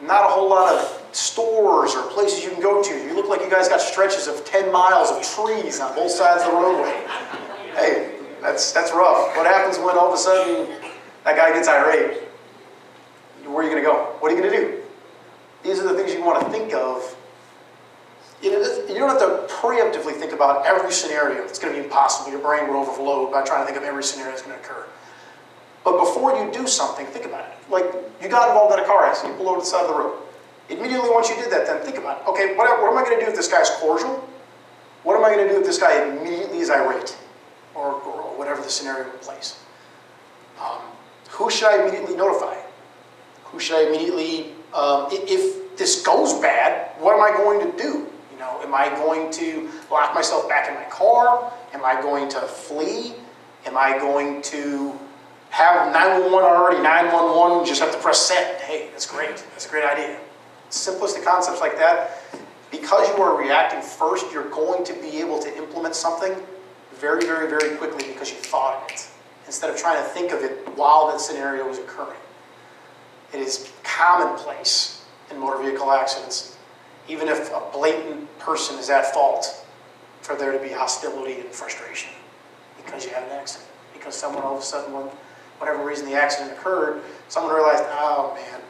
not a whole lot of stores or places you can go to. You look like you guys got stretches of 10 miles of trees on both sides of the roadway. Hey, that's rough. What happens when all of a sudden that guy gets irate? Where are you going to go? What are you going to do? These are the things you want to think of. You don't have to preemptively think about every scenario. It's going to be impossible. Your brain will overload by trying to think of every scenario that's going to occur. But before you do something, think about it. Like, you got involved in a car accident, you pull over to the side of the road. Immediately once you did that, then think about it. Okay, what am I going to do if this guy's cordial? What am I going to do if this guy immediately is irate? Or whatever the scenario plays. Who should I immediately notify? Who should I immediately, if this goes bad, what am I going to do? You know, am I going to lock myself back in my car? Am I going to flee? Am I going to have 911 already, 911, just have to press send? Hey, that's great. That's a great idea. Simplistic concepts like that. Because you are reacting first, you're going to be able to implement something very, very, very quickly because you thought of it, instead of trying to think of it while that scenario is occurring. It is commonplace in motor vehicle accidents, even if a blatant person is at fault, for there to be hostility and frustration because you had an accident. Because someone all of a sudden, whatever reason the accident occurred, someone realized, oh man,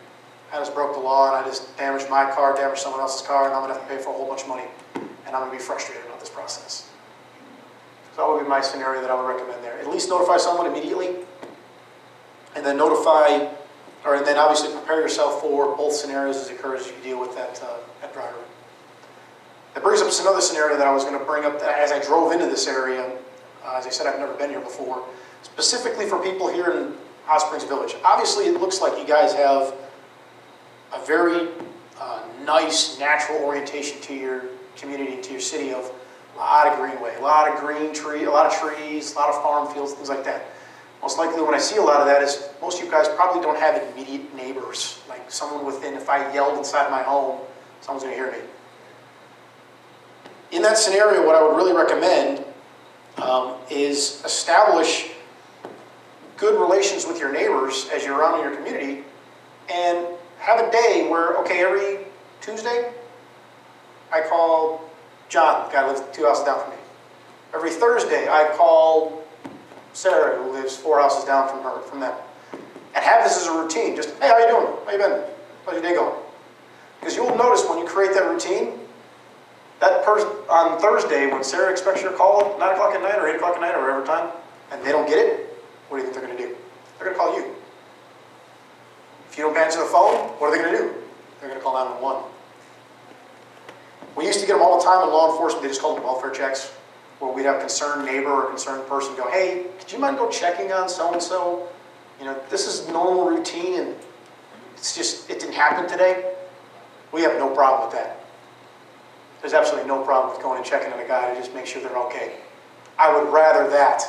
I just broke the law and I just damaged my car, damaged someone else's car, and I'm going to have to pay for a whole bunch of money. And I'm going to be frustrated about this process. So that would be my scenario that I would recommend there. At least notify someone immediately, and then and then obviously prepare yourself for both scenarios as it occurs as you deal with that driver. That brings up another scenario that I was going to bring up as I drove into this area. As I said, I've never been here before. Specifically for people here in Hot Springs Village. Obviously, it looks like you guys have a very nice, natural orientation to your community, to your city, of a lot of greenway, a lot of green tree, a lot of trees, a lot of farm fields, things like that. Most likely when I see a lot of that is most of you guys probably don't have immediate neighbors, like someone within, if I yelled inside my home, someone's going to hear me. In that scenario, what I would really recommend is establish good relations with your neighbors as you're around in your community, and have a day where, okay, every Tuesday, I call John, the guy who lives 2 houses down from me. Every Thursday, I call Sarah, who lives 4 houses down from them. And have this as a routine. Just, hey, how you doing? How you been? How's your day going? Because you'll notice when you create that routine, that person on Thursday, when Sarah expects your call at 9 o'clock at night or 8 o'clock at night or whatever time, and they don't get it, what do you think they're going to do? They're going to call you. If you don't answer the phone, what are they going to do? They're going to call 911. We used to get them all the time in law enforcement. They just called them welfare checks, where we'd have a concerned neighbor or a concerned person go, hey, could you mind go checking on so-and-so? You know, this is normal routine and it's just, it didn't happen today. We have no problem with that. There's absolutely no problem with going and checking on a guy to just make sure they're okay. I would rather that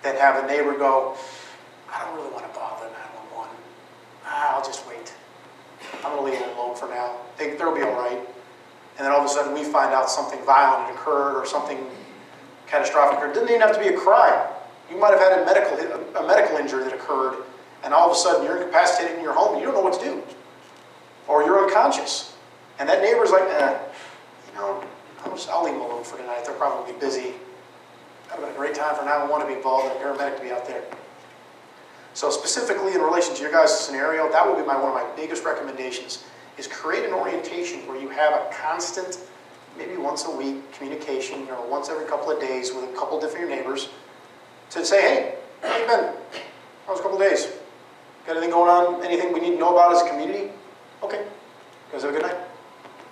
than have a neighbor go, I don't really want to bother 911. I'll just wait. I'm going to leave it alone for now. They'll be all right. And then all of a sudden we find out something violent had occurred or something catastrophic occurred. It didn't even have to be a crime. You might have had a medical injury that occurred, and all of a sudden you're incapacitated in your home and you don't know what to do. Or you're unconscious. And that neighbor's like, you know, I'll leave them alone for tonight. They're probably busy. That would have been a great time for 911 to be involved and a paramedic to be out there. So specifically in relation to your guys' scenario, that would be one of my biggest recommendations, is create an orientation where you have a constant, maybe once a week communication, or once every couple of days with a couple of different neighbors to say, hey, how you been? How was a couple of days? Got anything going on? Anything we need to know about as a community? Okay. You guys have a good night.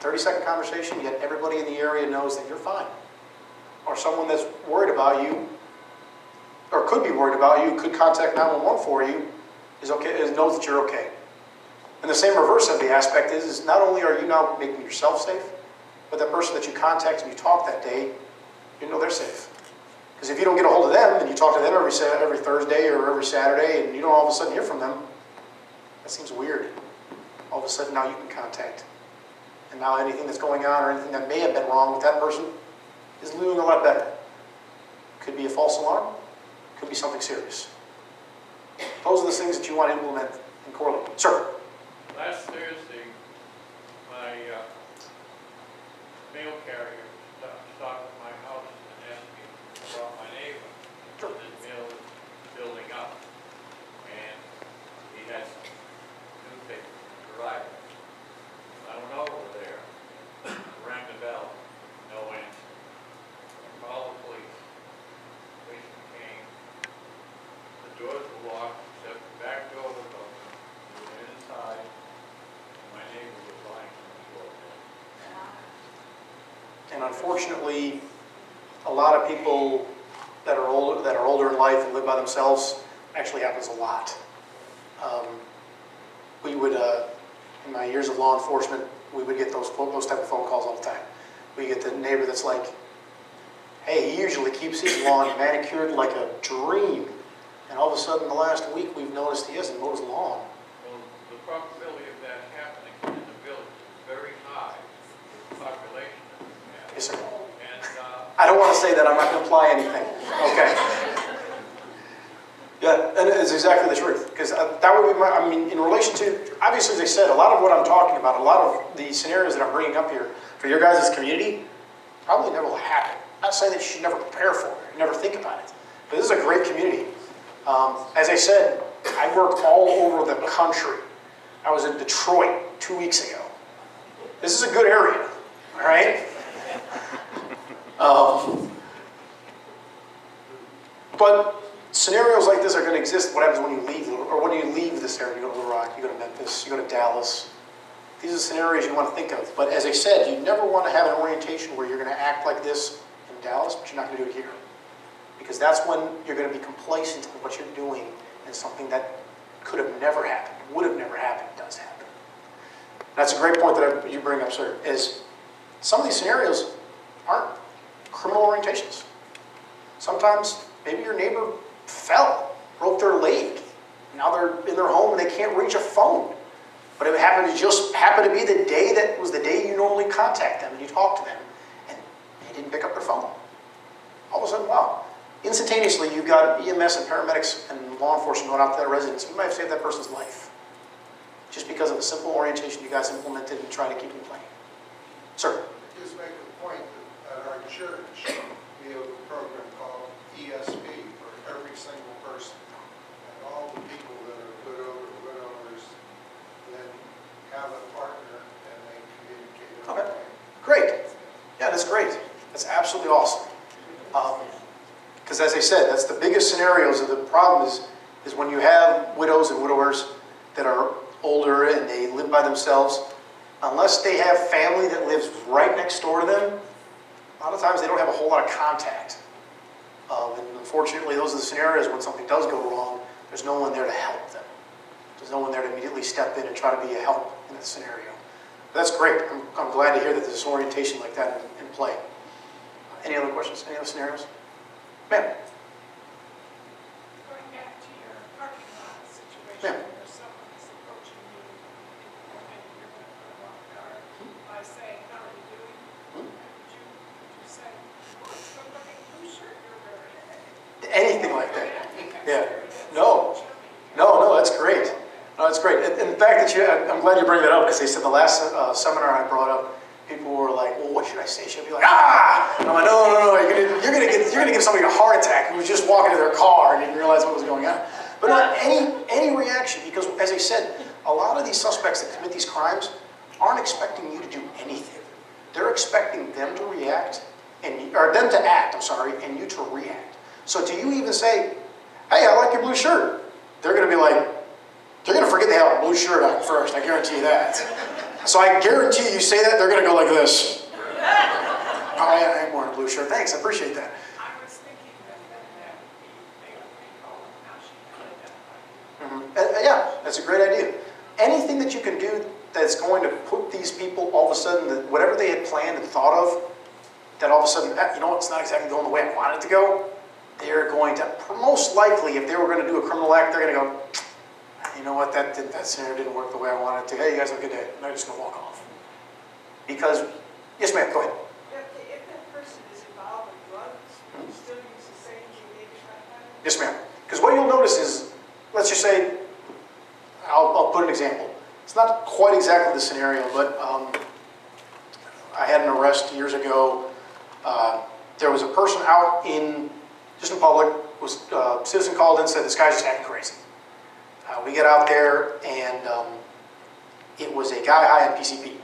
30-second conversation, yet everybody in the area knows that you're fine. Or someone that's worried about you, or could be worried about you, could contact 911 for you, knows that you're okay. And the same reverse of the aspect is not only are you now making yourself safe, but that person that you contact and you talk that day, you know they're safe. Because if you don't get a hold of them and you talk to them every Thursday or every Saturday and you don't all of a sudden hear from them, that seems weird. All of a sudden now you can contact. And now anything that's going on or anything that may have been wrong with that person is doing a lot better. Could be a false alarm, could be something serious. Those are the things that you want to implement and correlate. Sir? Last Thursday, my mail carrier stopped at my house and asked me about my neighbor. Sure. His mail was building up, and he had some newspapers arriving. I went over there, rang the bell, no answer. I called the police. The policeman came. The doors were locked, except the back door was open. We went inside. My neighbor was lying on the floor. And unfortunately, a lot of people that are older in life and live by themselves, actually happens a lot. We would, in my years of law enforcement, we would get those type of phone calls all the time. We get the neighbor that's like, hey, he usually keeps his lawn manicured like a dream. And all of a sudden, in the last week, we've noticed he hasn't mowed his lawn. Well, the probability of that happening in the village is very high with the population that we have. Yes, sir. And I don't want to say that. I'm not going to imply anything. Okay. Yeah, and it's exactly the truth. Because that would be I mean, in relation to, obviously, as I said, a lot of what I'm talking about, a lot of the scenarios that I'm bringing up here for your guys' community, probably never will happen. I'm not saying that you should never prepare for it, never think about it. But this is a great community. As I said, I work all over the country. I was in Detroit 2 weeks ago. This is a good area, all right? But scenarios like this are going to exist. What happens when you leave, or when you leave this area? You go to Little Rock, you go to Memphis, you go to Dallas. These are scenarios you want to think of. But as I said, you never want to have an orientation where you're going to act like this in Dallas, but you're not going to do it here. Because that's when you're going to be complacent in what you're doing, and something that could have never happened, would have never happened, does happen. That's a great point that you bring up, sir, is some of these scenarios aren't criminal orientations. Sometimes maybe your neighbor fell, broke their leg. Now they're in their home and they can't reach a phone. But it happened to be the day that was the day you normally contact them and you talk to them, and they didn't pick up their phone. All of a sudden, wow. Instantaneously, you've got EMS and paramedics and law enforcement going out to that residence. You might have saved that person's life just because of a simple orientation you guys implemented and trying to keep them playing. Sir? Just make a point that at our church, we have a program called ESP for every single person. And all the people that are widowers then have a partner and they communicate. Okay, great. Yeah, that's great. That's absolutely awesome. Because as I said, that's the biggest scenarios of the problem is when you have widows and widowers that are older and they live by themselves, unless they have family that lives right next door to them, a lot of times they don't have a whole lot of contact. And unfortunately, those are the scenarios when something does go wrong, there's no one there to help them. There's no one there to immediately step in and try to be a help in that scenario. But that's great. I'm glad to hear that there's orientation like that in play. Any other questions? Any other scenarios? Ma'am? Going back to your parking lot situation Yeah. where someone is approaching you and you're going to put them off guard by saying, how are you doing? And would you say, oh, it's good looking blue shirt you're wearing? Anything like that. Yeah. No, that's great. No, that's great. In fact, I'm glad you bring that up, because they said the last seminar I brought up, people were like, well, what should I say? Should I be like, ah? And I'm like, no, you're gonna give somebody a heart attack who was just walking to their car and didn't realize what was going on. But not any reaction, because as I said, a lot of these suspects that commit these crimes aren't expecting you to do anything. They're expecting them to react, or them to act, and you to react. So do you even say, hey, I like your blue shirt? They're gonna be like, they're gonna forget they have a blue shirt on first, I guarantee you that. So I guarantee you say that, they're going to go like this. Oh, I am wearing a blue shirt. Thanks, I appreciate that. I was thinking that they would recall how she could identify. Yeah, that's a great idea. Anything that you can do that's going to put these people all of a sudden, whatever they had planned and thought of, that all of a sudden, you know what, it's not exactly going the way I want it to go, they're going to, most likely, if they were going to do a criminal act, they're going to go, you know what, that scenario didn't work the way I wanted it to. Hey, you guys have a good day. And they're just going to walk off. Because, yes ma'am, go ahead. If that person is involved in drugs, still use the same behavior pattern? Yes ma'am. Because what you'll notice is, let's just say, I'll put an example. It's not quite exactly the scenario, but I had an arrest years ago. There was a person out just in public, a citizen called in and said, this guy's just acting crazy. We get out there, and it was a guy high on PCP.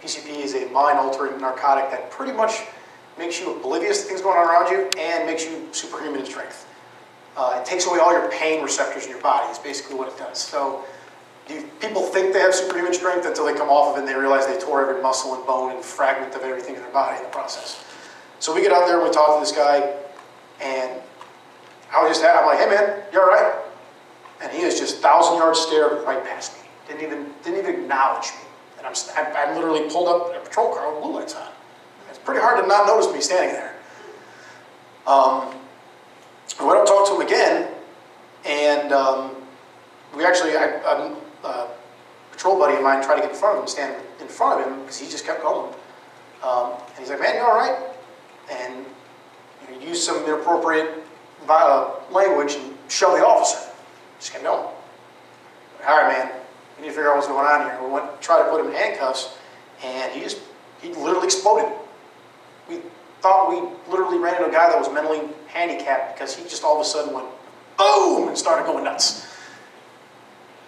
PCP is a mind-altering narcotic that pretty much makes you oblivious to things going on around you and makes you superhuman in strength. It takes away all your pain receptors in your body, is basically what it does. So people think they have superhuman strength until they come off of it and they realize they tore every muscle and bone and fragment of everything in their body in the process. So we get out there and we talk to this guy, and I'm like, hey man, you all right? And he is just 1,000-yard stare right past me. Didn't even acknowledge me. And I literally pulled up in a patrol car with blue lights on. It's pretty hard to not notice me standing there. I went up and talked to him again, and we actually, a patrol buddy of mine tried to get in front of him, stand in front of him, because he just kept going. And he's like, man, you all right? And he used some inappropriate language and shoved the officer. Just kept going. All right, man, we need to figure out what's going on here. We went to try to put him in handcuffs, and he literally exploded. We thought we literally ran into a guy that was mentally handicapped because he just all of a sudden went boom and started going nuts.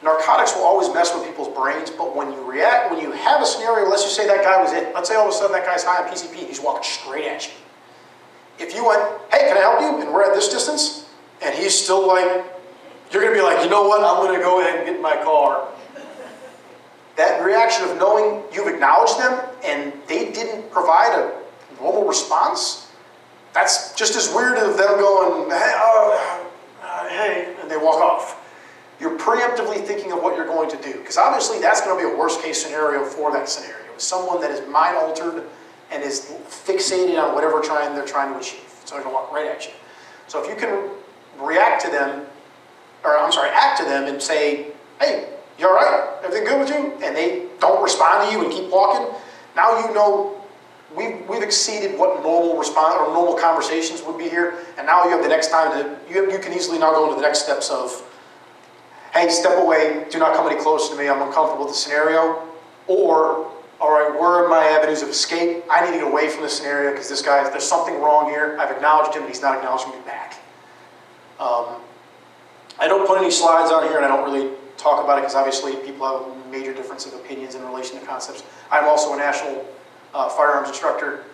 narcotics will always mess with people's brains, but when you have a scenario, let's just say that guy was it. Let's say all of a sudden that guy's high on PCP and he's walking straight at you. If you went, hey, can I help you? And we're at this distance, and he's still like, you're going to be like, you know what? I'm going to go ahead and get in my car. That reaction of knowing you've acknowledged them and they didn't provide a normal response, that's just as weird as them going, hey, and they walk off. You're preemptively thinking of what you're going to do. Because obviously that's going to be a worst case scenario for that scenario. Someone that is mind altered and is fixated on whatever they're trying to achieve. So they're going to walk right at you. So if you can react to them, or I'm sorry, act to them and say, hey, you all right? Everything good with you? And they don't respond to you and keep walking, now you know we've exceeded what normal response or normal conversations would be here. And now you have the next time you can easily now go into the next steps of, hey, step away, do not come any closer to me, I'm uncomfortable with the scenario. Or, all right, where are my avenues of escape? I need to get away from this scenario because this guy, there's something wrong here. I've acknowledged him and he's not acknowledging me back. I don't put any slides on here and I don't really talk about it because obviously people have a major difference of opinions in relation to concepts. I'm also a national firearms instructor.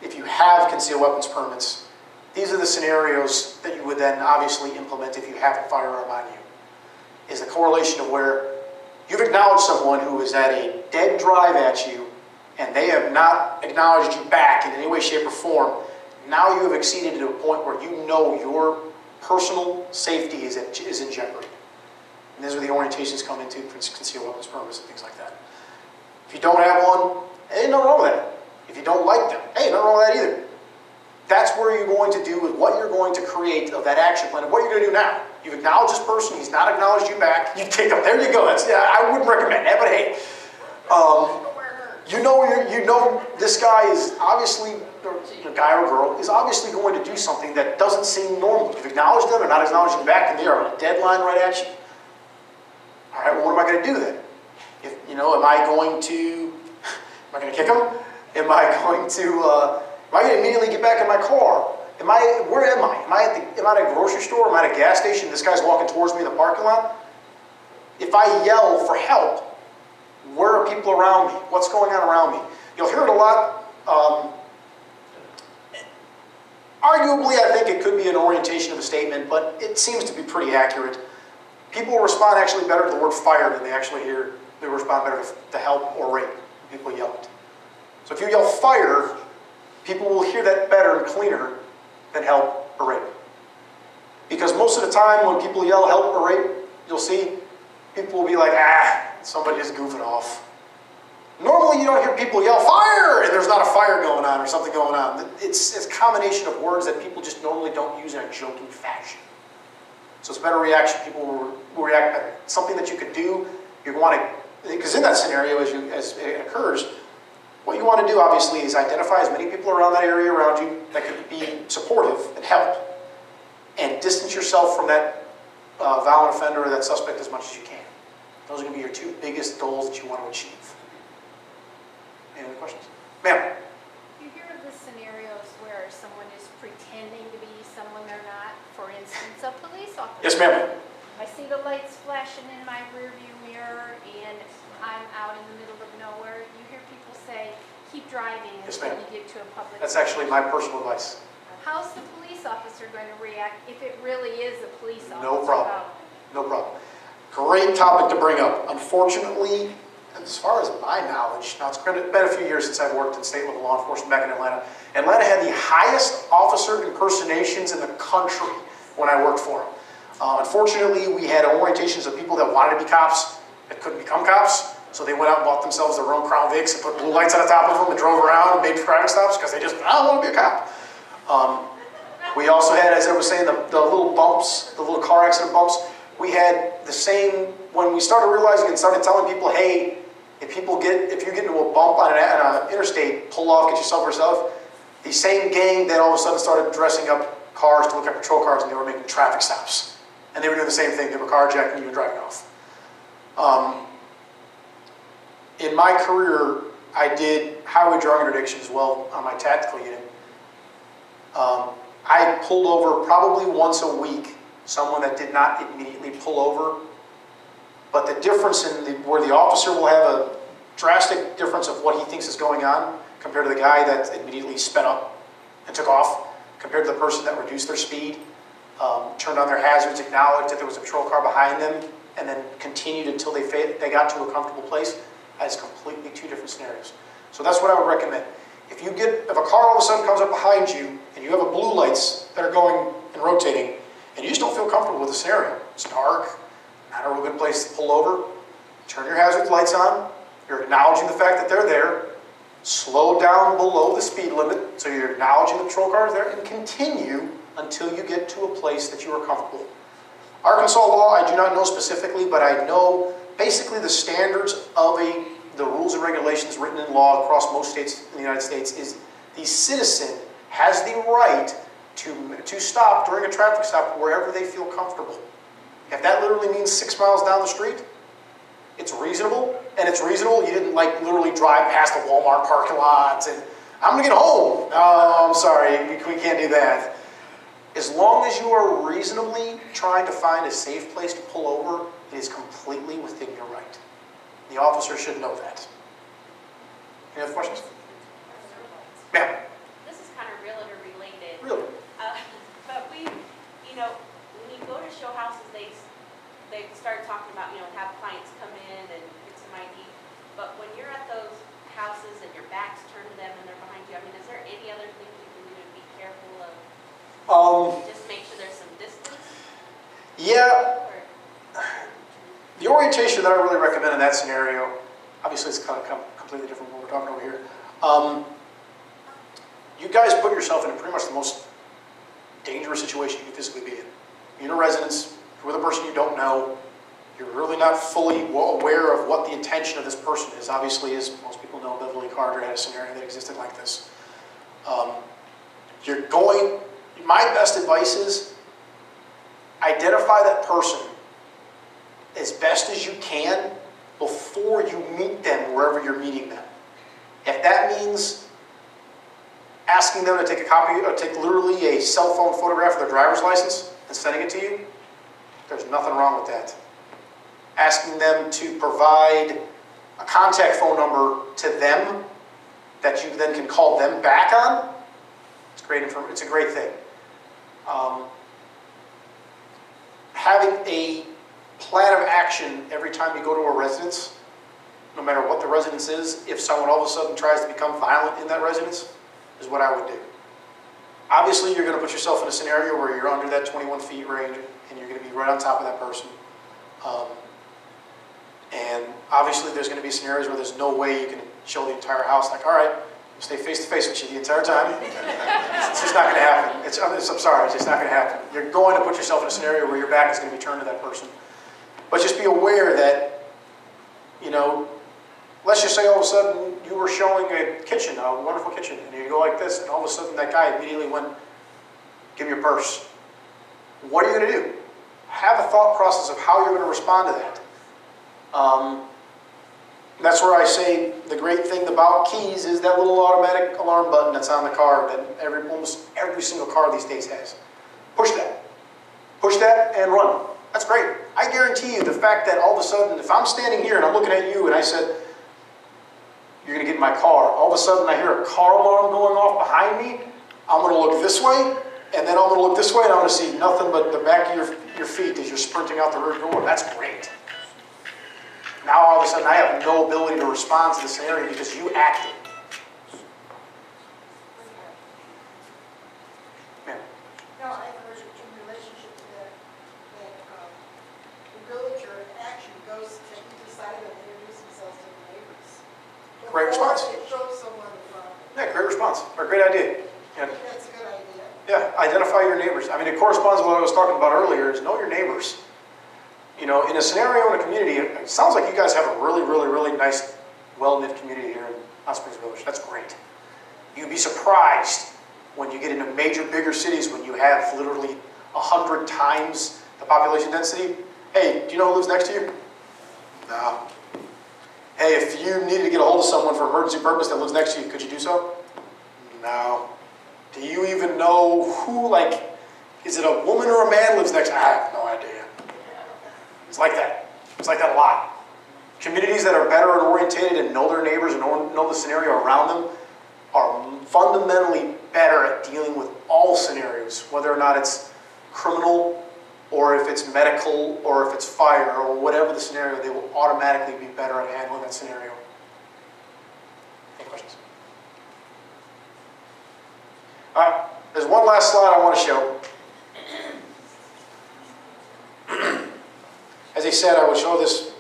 If you have concealed weapons permits, these are the scenarios that you would then obviously implement if you have a firearm on you. Is a correlation of where you've acknowledged someone who is at a dead drive at you and they have not acknowledged you back in any way, shape, or form. Now you have exceeded to a point where you know your personal safety is in jeopardy. And these are the orientations come into concealed weapons permits and things like that. If you don't have one, ain't nothing wrong with that. If you don't like them, hey, nothing wrong with that either. That's where you're going to do with what you're going to create of that action plan, and what you're going to do now. You've acknowledged this person, he's not acknowledged you back, you take them, there you go. I wouldn't recommend that, but hey. You know this guy is obviously, or a guy or girl, is obviously going to do something that doesn't seem normal. You've acknowledged them, they're not acknowledging you back, and they are on a deadline right at you. All right, well, what am I going to do then? Am I going to kick them? Am I going to immediately get back in my car? Where am I? Am I at a grocery store? Am I at a gas station? This guy's walking towards me in the parking lot? If I yell for help, where are people around me? What's going on around me? You'll hear it a lot. Arguably, I think it could be an orientation of a statement, but it seems to be pretty accurate. People respond actually better to the word fire than they respond better to help or rape. People yell it. So if you yell fire, people will hear that better and cleaner than help or rape. Because most of the time when people yell help or rape, you'll see people will be like, somebody is goofing off. Normally you don't hear people yell fire and there's not a fire going on or something going on. It's a combination of words that people just normally don't use in a joking fashion. So it's better reaction. People will react better. It's something that you could do. You want to, because in that scenario, as it occurs, what you want to do, obviously, is identify as many people around that area around you that could be supportive and help, and distance yourself from that violent offender or that suspect as much as you can. Those are going to be your two biggest goals that you want to achieve. Any other questions? Ma'am? You hear of the scenarios where someone is pretending to be someone they're not. For instance, a police officer. Yes, ma'am. I see the lights flashing in my rearview mirror and I'm out in the middle of nowhere. You hear people say, keep driving until you get to a public. That's actually my personal advice. How's the police officer going to react if it really is a police officer? No problem. No problem. Great topic to bring up. Unfortunately, as far as my knowledge, now it's been a few years since I've worked in state level law enforcement back in Atlanta. Atlanta had the highest officer impersonations in the country when I worked for them. Unfortunately, we had orientations of people that wanted to be cops that couldn't become cops, so they went out and bought themselves their own Crown Vics and put blue lights on the top of them and drove around and made traffic stops because they just, I don't want to be a cop. We also had, as I was saying, the little bumps, the little car accident bumps. We had the same, when we started realizing and started telling people, hey, if you get into a bump on an interstate, pull off, get yourself or yourself. The same gang then all of a sudden started dressing up cars to look at patrol cars, and they were making traffic stops. And they were doing the same thing. They were carjacking you and driving off. In my career, I did highway drug interdiction as well on my tactical unit. I pulled over probably once a week someone that did not immediately pull over But the difference where the officer will have a drastic difference of what he thinks is going on compared to the guy that immediately sped up and took off, compared to the person that reduced their speed, turned on their hazards, acknowledged that there was a patrol car behind them, and then continued until they got to a comfortable place. That is completely two different scenarios. So that's what I would recommend. If a car all of a sudden comes up behind you and you have a blue lights that are going and rotating, and you just don't feel comfortable with the scenario, it's dark, not a real good place to pull over, turn your hazard lights on, you're acknowledging the fact that they're there, slow down below the speed limit, so you're acknowledging the patrol car is there, and continue until you get to a place that you are comfortable. Arkansas law, I do not know specifically, but I know basically the standards of the rules and regulations written in law across most states in the United States is the citizen has the right to stop during a traffic stop wherever they feel comfortable. If that literally means 6 miles down the street, it's reasonable, and it's reasonable. You didn't like literally drive past the Walmart parking lots and I'm gonna get home. No, I'm sorry, we can't do that. As long as you are reasonably trying to find a safe place to pull over, it is completely within your right. The officer should know that. Any other questions? Ma'am. This is kind of realtor related. Really? But we, when you go to show houses, they start talking about, have clients come in and get some ID. But when you're at those houses and your back's turned to them and they're behind you, is there any other things you can do to be careful of? Just make sure there's some distance? Yeah. The orientation that I really recommend in that scenario, obviously it's kind of completely different from what we're talking over here. You guys put yourself in pretty much the most dangerous situation you can physically be in. You're in a residence, you're with a person you don't know, you're really not fully aware of what the intention of this person is. Obviously, as most people know, Beverly Carter had a scenario that existed like this. My best advice is identify that person as best as you can before you meet them wherever you're meeting them. If that means asking them to take a copy, or take literally a cell phone photograph of their driver's license and sending it to you, there's nothing wrong with that. Asking them to provide a contact phone number to them that you then can call them back on, it's a great thing. Having a plan of action every time you go to a residence, no matter what the residence is, if someone all of a sudden tries to become violent in that residence, is what I would do. Obviously, you're going to put yourself in a scenario where you're under that 21 feet range and you're going to be right on top of that person. And obviously, there's going to be scenarios where there's no way you can show the entire house, like, all right, stay face to face with you the entire time. It's just not going to happen. I'm sorry, it's just not going to happen. You're going to put yourself in a scenario where your back is going to be turned to that person. But just be aware that, let's just say all of a sudden you were showing a kitchen, a wonderful kitchen, and you go like this, and all of a sudden that guy immediately went, give me your purse. What are you going to do? Have a thought process of how you're going to respond to that. That's where I say the great thing about keys is that little automatic alarm button that's on the car that almost every single car these days has. Push that. Push that and run. That's great. I guarantee you the fact that all of a sudden, if I'm standing here and I'm looking at you and I said, you're going to get in my car, all of a sudden I hear a car alarm going off behind me, I'm going to look this way, and then I'm going to look this way and I'm going to see nothing but the back of your feet as you're sprinting out the rear door. That's great. Now all of a sudden I have no ability to respond to the scenario because you acted. Yeah. No, I have in relationship to that the villager actually goes to each side and introduce themselves to the neighbors. Great response. It shows someone the property. Yeah, great response, or great idea. I think that's a good idea. Yeah, identify your neighbors. I mean, it corresponds with what I was talking about earlier, is know your neighbors. In a scenario in a community, it sounds like you guys have a really, really, really nice, well-knit community here in Hot Springs Village. That's great. You'd be surprised when you get into major, bigger cities when you have literally 100 times the population density. Hey, do you know who lives next to you? No. Hey, if you needed to get a hold of someone for emergency purpose that lives next to you, could you do so? No. Do you even know who, is it a woman or a man lives next to you? I have no idea. It's like that. It's like that a lot. Communities that are better orientated and know their neighbors and know the scenario around them are fundamentally better at dealing with all scenarios, whether or not it's criminal or if it's medical or if it's fire or whatever the scenario, they will automatically be better at handling that scenario. Any questions? All right, there's one last slide I want to show. As I said, I would show this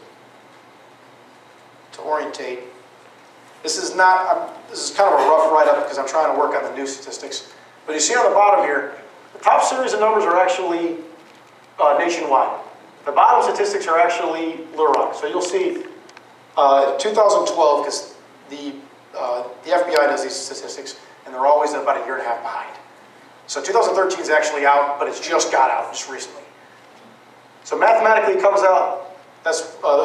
to orientate. This is kind of a rough write-up because I'm trying to work on the new statistics. But you see on the bottom here, the top series of numbers are actually nationwide. The bottom statistics are actually Little Rock. So you'll see 2012, because the FBI does these statistics, and they're always about a year and a half behind. So 2013 is actually out, but it's just got out just recently. So mathematically it comes out, there's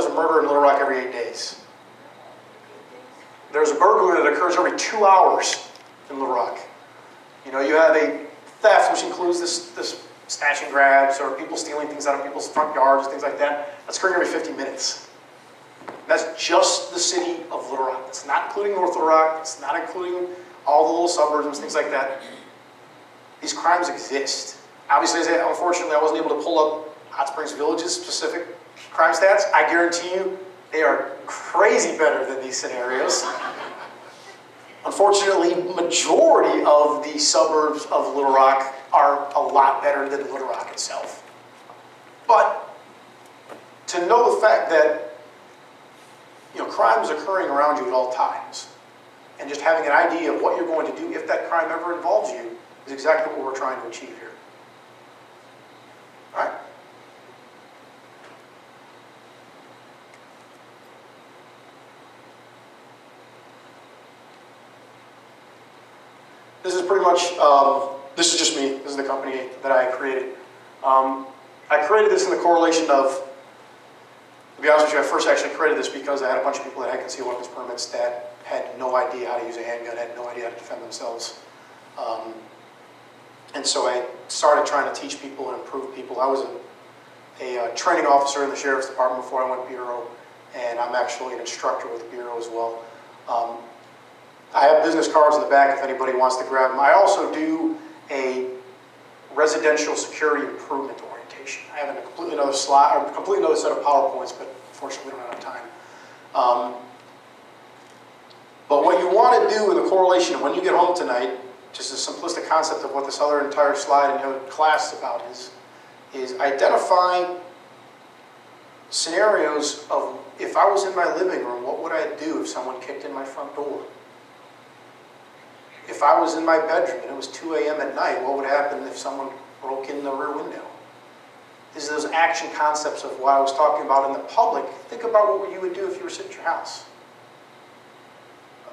a murder in Little Rock every 8 days. There's a burglary that occurs every 2 hours in Little Rock. You know, you have a theft, which includes this snatch and grabs, or people stealing things out of people's front yards, things like that. That's occurring every 50 minutes. And that's just the city of Little Rock. It's not including North Little Rock. It's not including all the little suburbs and things like that. These crimes exist. Obviously, unfortunately, I wasn't able to pull up Hot Springs Village's specific crime stats. I guarantee you they are crazy better than these scenarios. Unfortunately, majority of the suburbs of Little Rock are a lot better than Little Rock itself. But to know the fact that, you know, crime is occurring around you at all times, and just having an idea of what you're going to do if that crime ever involves you is exactly what we're trying to achieve here. All right? This is pretty much, this is just me. This is the company that I created. I created this in the correlation of, to be honest with you, I first actually created this because I had a bunch of people that had concealed weapons permits that had no idea how to use a handgun, had no idea how to defend themselves. And so I started trying to teach people and improve people. I was a training officer in the Sheriff's Department before I went Bureau, and I'm actually an instructor with the Bureau as well. I have business cards in the back if anybody wants to grab them. I also do a residential security improvement orientation. I have a completely another slide, or a completely another set of PowerPoints, but unfortunately we don't have time. But what you want to do in the correlation when you get home tonight, just a simplistic concept of what this other entire slide and class is about is identify scenarios of if I was in my living room, what would I do if someone kicked in my front door? If I was in my bedroom and it was 2 a.m. at night, what would happen if someone broke in the rear window? These are those action concepts of what I was talking about in the public. Think about what you would do if you were sitting at your house.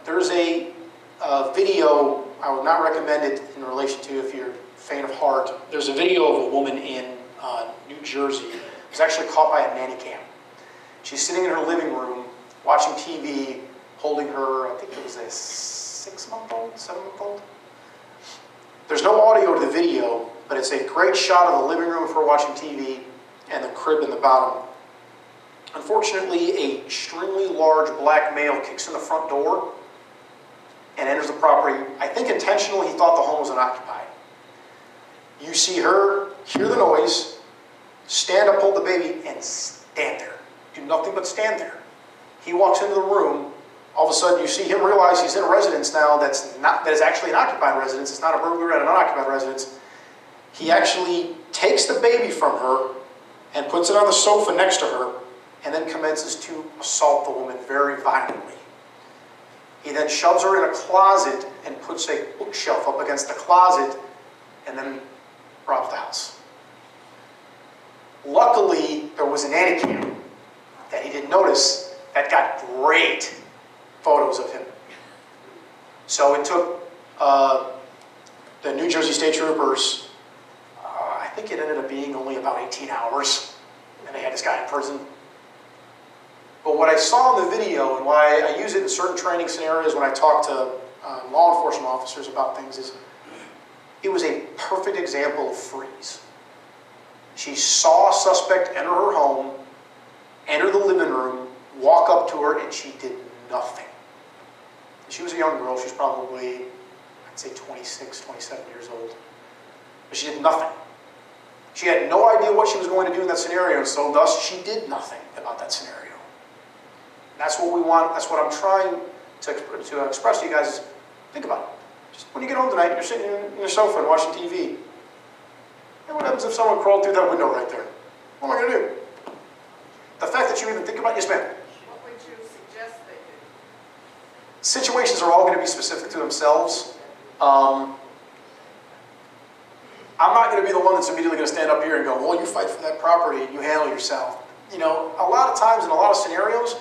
There's a video, I would not recommend it in relation to if you're faint of heart. There's a video of a woman in New Jersey. It was actually caught by a nanny cam. She's sitting in her living room watching TV, holding her, I think it was a 6-month-old, 7-month-old. There's no audio to the video, but it's a great shot of the living room for watching TV and the crib in the bottom. Unfortunately, an extremely large black male kicks in the front door and enters the property. I think intentionally he thought the home was unoccupied. You see her hear the noise, stand up, hold the baby, and stand there. Do nothing but stand there. He walks into the room. All of a sudden, you see him realize he's in a residence now that is actually an occupied residence. It's not a burglary at an unoccupied residence. He actually takes the baby from her and puts it on the sofa next to her and then commences to assault the woman very violently. He then shoves her in a closet and puts a bookshelf up against the closet and then robs the house. Luckily, there was a nanny cam that he didn't notice that got great photos of him. So it took the New Jersey State Troopers, I think it ended up being only about 18 hours, and they had this guy in prison. But what I saw in the video, and why I use it in certain training scenarios when I talk to law enforcement officers about things, is it was a perfect example of freeze. She saw a suspect enter her home, enter the living room, walk up to her, and she did nothing. She was a young girl. She was probably, I'd say 26, 27 years old. But she did nothing. She had no idea what she was going to do in that scenario, and so thus she did nothing about that scenario. And that's what we want. That's what I'm trying to express to you guys. Is think about it. Just when you get home tonight, you're sitting in your sofa and watching TV. And what happens if someone crawled through that window right there? What am I going to do? The fact that you even think about it, yes, ma'am. What would you suggest they do? Situations are all going to be specific to themselves. I'm not going to be the one that's immediately going to stand up here and go, well, you fight for that property and you handle yourself. You know, a lot of times in a lot of scenarios,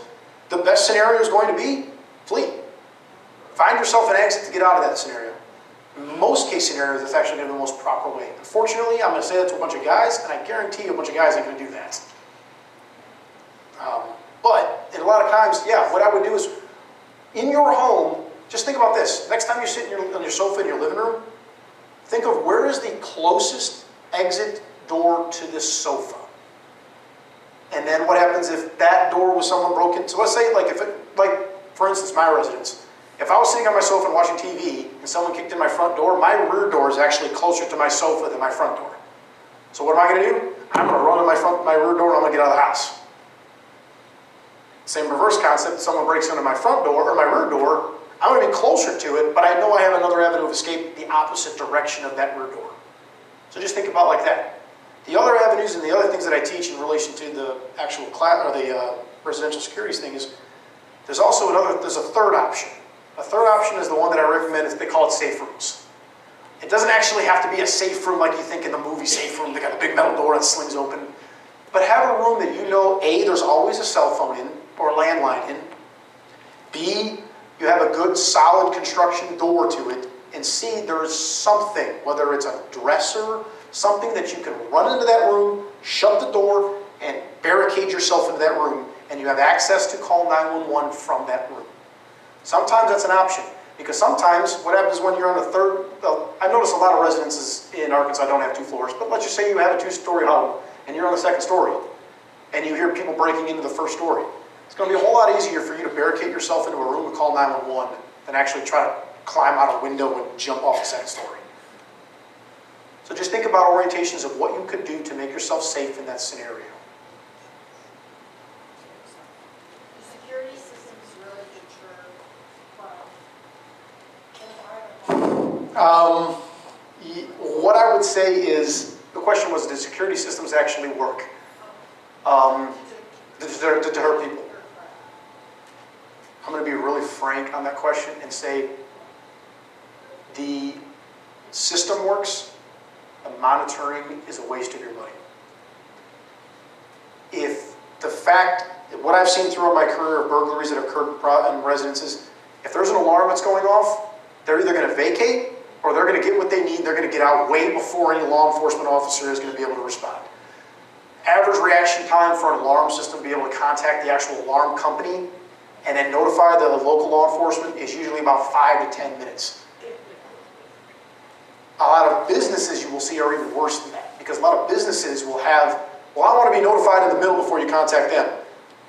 the best scenario is going to be flee. Find yourself an exit to get out of that scenario. In most case scenarios, that's actually going to be the most proper way. Unfortunately, I'm going to say that to a bunch of guys, and I guarantee you a bunch of guys ain't going to do that. But in a lot of times, yeah, what I would do is, in your home, just think about this. Next time you sit on your sofa in your living room, think of where is the closest exit door to this sofa. And then what happens if that door was someone broke in? So let's say, for instance, my residence. If I was sitting on my sofa and watching TV and someone kicked in my front door, my rear door is actually closer to my sofa than my front door. So what am I going to do? I'm going to run to my rear door and I'm going to get out of the house. Same reverse concept. If someone breaks into my front door or my rear door, I'm going to be closer to it, but I know I have another avenue of escape the opposite direction of that rear door. So just think about it like that. The other avenues and the other things that I teach in relation to the actual class or the residential securities thing is there's a third option. A third option is the one that I recommend. They call it safe rooms. It doesn't actually have to be a safe room like you think in the movie Safe Room. They got a big metal door that slings open. But have a room that you know, A, there's always a cell phone in or a landline in. B, you have a good solid construction door to it. And C, there is something, whether it's a dresser, something that you can run into that room, shut the door, and barricade yourself into that room, and you have access to call 911 from that room. Sometimes that's an option, because sometimes what happens when you're on the third, I notice a lot of residences in Arkansas don't have 2 floors, but let's just say you have a 2-story home, and you're on the 2nd story, and you hear people breaking into the 1st story. It's going to be a whole lot easier for you to barricade yourself into a room and call 911 than actually try to climb out a window and jump off the 2nd story. So just think about orientations of what you could do to make yourself safe in that scenario. The security systems really deter crime. What I would say is, the question was, do security systems actually work to deter people? I'm going to be really frank on that question and say the system works, the monitoring is a waste of your money. If the fact, what I've seen throughout my career of burglaries that have occurred in residences, if there's an alarm that's going off, they're either going to vacate or they're going to get what they need. They're going to get out way before any law enforcement officer is going to be able to respond. Average reaction time for an alarm system to be able to contact the actual alarm company and then notify the local law enforcement is usually about 5 to 10 minutes. A lot of businesses you will see are even worse than that, because a lot of businesses will have, well, I want to be notified in the middle before you contact them.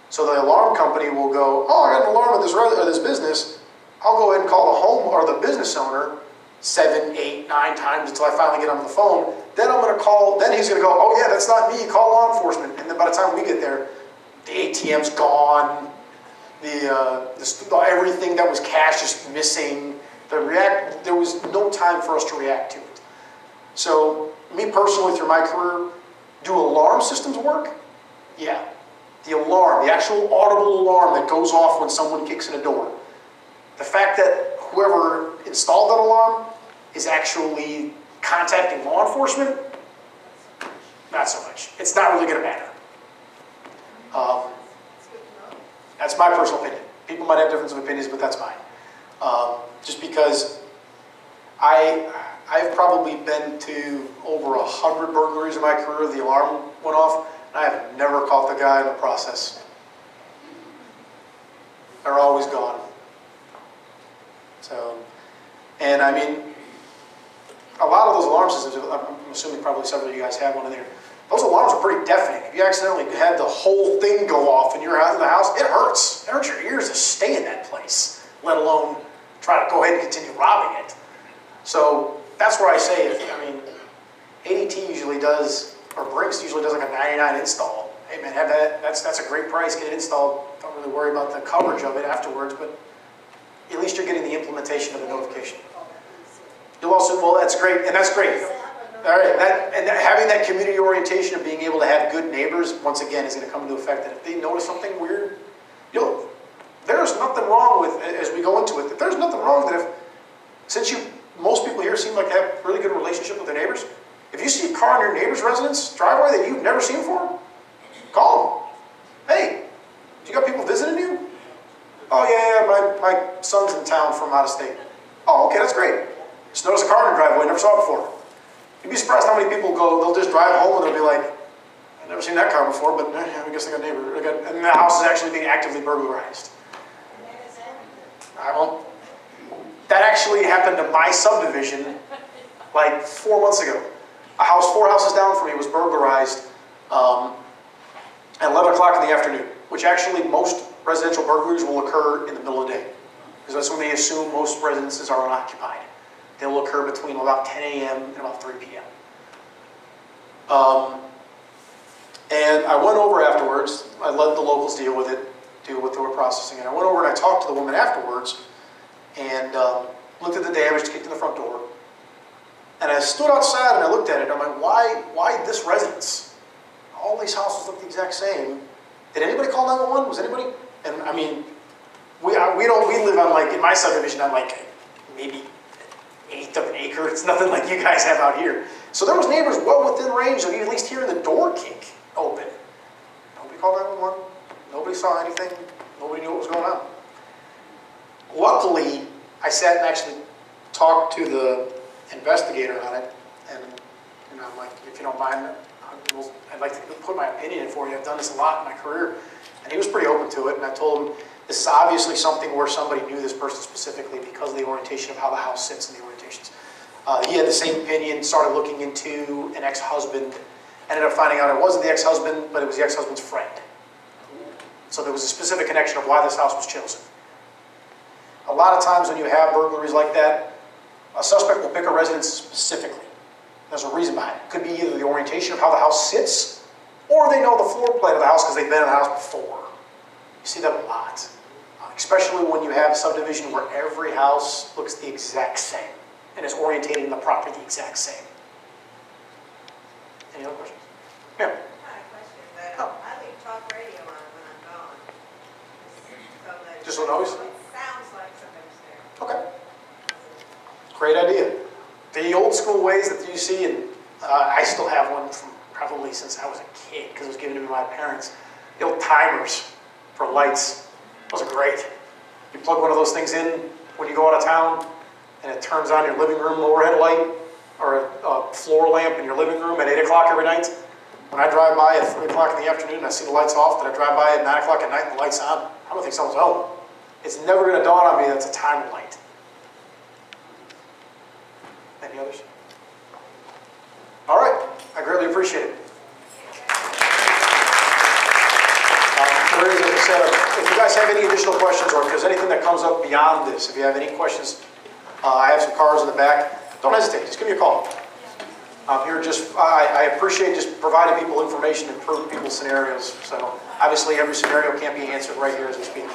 So the alarm company will go, oh, I got an alarm at this business. I'll go ahead and call the home or the business owner 7, 8, 9 times until I finally get on the phone. Then I'm going to call, then he's going to go, oh yeah, that's not me, call law enforcement. And then by the time we get there, the ATM's gone, everything that was cash is missing. There was no time for us to react to it. So, me personally, through my career, do alarm systems work? Yeah. The alarm, the actual audible alarm that goes off when someone kicks in a door. The fact that whoever installed that alarm is actually contacting law enforcement, not so much. It's not really going to matter. That's my personal opinion. People might have difference of opinions, but that's mine. Just because I've probably been to over 100 burglaries in my career. The alarm went off, and I have never caught the guy in the process. They're always gone. So, and I mean, a lot of those alarm systems, I'm assuming probably several of you guys have one in there. Those alarms are pretty deafening. If you accidentally had the whole thing go off and you're out of the house, it hurts. It hurts your ears to stay in that place, let alone try to go ahead and continue robbing it. So that's where I say, ADT usually does, or Brinks usually does like a 99 install. Hey man, have that. That's a great price. Get it installed. Don't really worry about the coverage of it afterwards, but at least you're getting the implementation of the notification. You'll also, well, that's great, and that's great. All right, having that community orientation of being able to have good neighbors, once again, is going to come into effect that if they notice something weird, there's nothing wrong with, as we go into it, there's nothing wrong that since most people here seem like they have a really good relationship with their neighbors, if you see a car in your neighbor's residence driveway that you've never seen before, call them. Hey, do you got people visiting you? Oh yeah, my son's in town from out of state. Oh, okay, that's great. Just noticed a car in your driveway, never saw it before. You'd be surprised how many people they'll just drive home and they'll be like, I've never seen that car before, but I guess I got a neighbor. And the house is actually being actively burglarized. That actually happened to my subdivision like 4 months ago. A house 4 houses down from me was burglarized at 11 o'clock in the afternoon, which actually most residential burglaries will occur in the middle of the day, because that's when they assume most residences are unoccupied. They will occur between about 10 a.m. and about 3 p.m. And I went over afterwards. I let the locals deal with it, do what they were processing. And I went over and I talked to the woman afterwards and looked at the damage to get to the front door. And I stood outside and I looked at it. I'm like, why this residence? All these houses look the exact same. Did anybody call 911? Was anybody? And I mean, we live on like, in my subdivision, on like maybe 1/8 of an acre. It's nothing like you guys have out here. So there was neighbors well within range of you at least hearing the door kick open. Nobody called 911. Nobody saw anything. Nobody knew what was going on. Luckily, I sat and actually talked to the investigator on it, and I'm like, if you don't mind, I'd like to put my opinion in for you. I've done this a lot in my career. And he was pretty open to it, and I told him, this is obviously something where somebody knew this person specifically because of the orientation of how the house sits in the orientations. He had the same opinion, started looking into an ex-husband, ended up finding out it wasn't the ex-husband, but it was the ex-husband's friend. So there was a specific connection of why this house was chosen. A lot of times when you have burglaries like that, a suspect will pick a residence specifically. There's a reason behind it. It could be either the orientation of how the house sits, or they know the floor plan of the house because they've been in the house before. You see that a lot. Especially when you have a subdivision where every house looks the exact same and is orientated in the property the exact same. Any other questions? Yeah. I have a question, but I leave talk radio on when I'm gone. Just so noise? It sounds like somebody's there. Okay. Great idea. The old school ways that you see, and I still have one from probably since I was a kid because it was given to me by my parents. The old timers for lights. Those are great. You plug one of those things in when you go out of town, and it turns on your living room overhead light or a floor lamp in your living room at 8 o'clock every night. When I drive by at 3 o'clock in the afternoon and I see the lights off, then I drive by at 9 o'clock at night and the light's on, I don't think someone's home. It's never going to dawn on me that's a timer light. Any others? All right. I greatly appreciate it. As I said, if you guys have any additional questions or if there's anything that comes up beyond this, if you have any questions, I have some cars in the back. Don't hesitate. Just give me a call. I'm here I appreciate just providing people information and improving people's scenarios. So obviously every scenario can't be answered right here as we speak.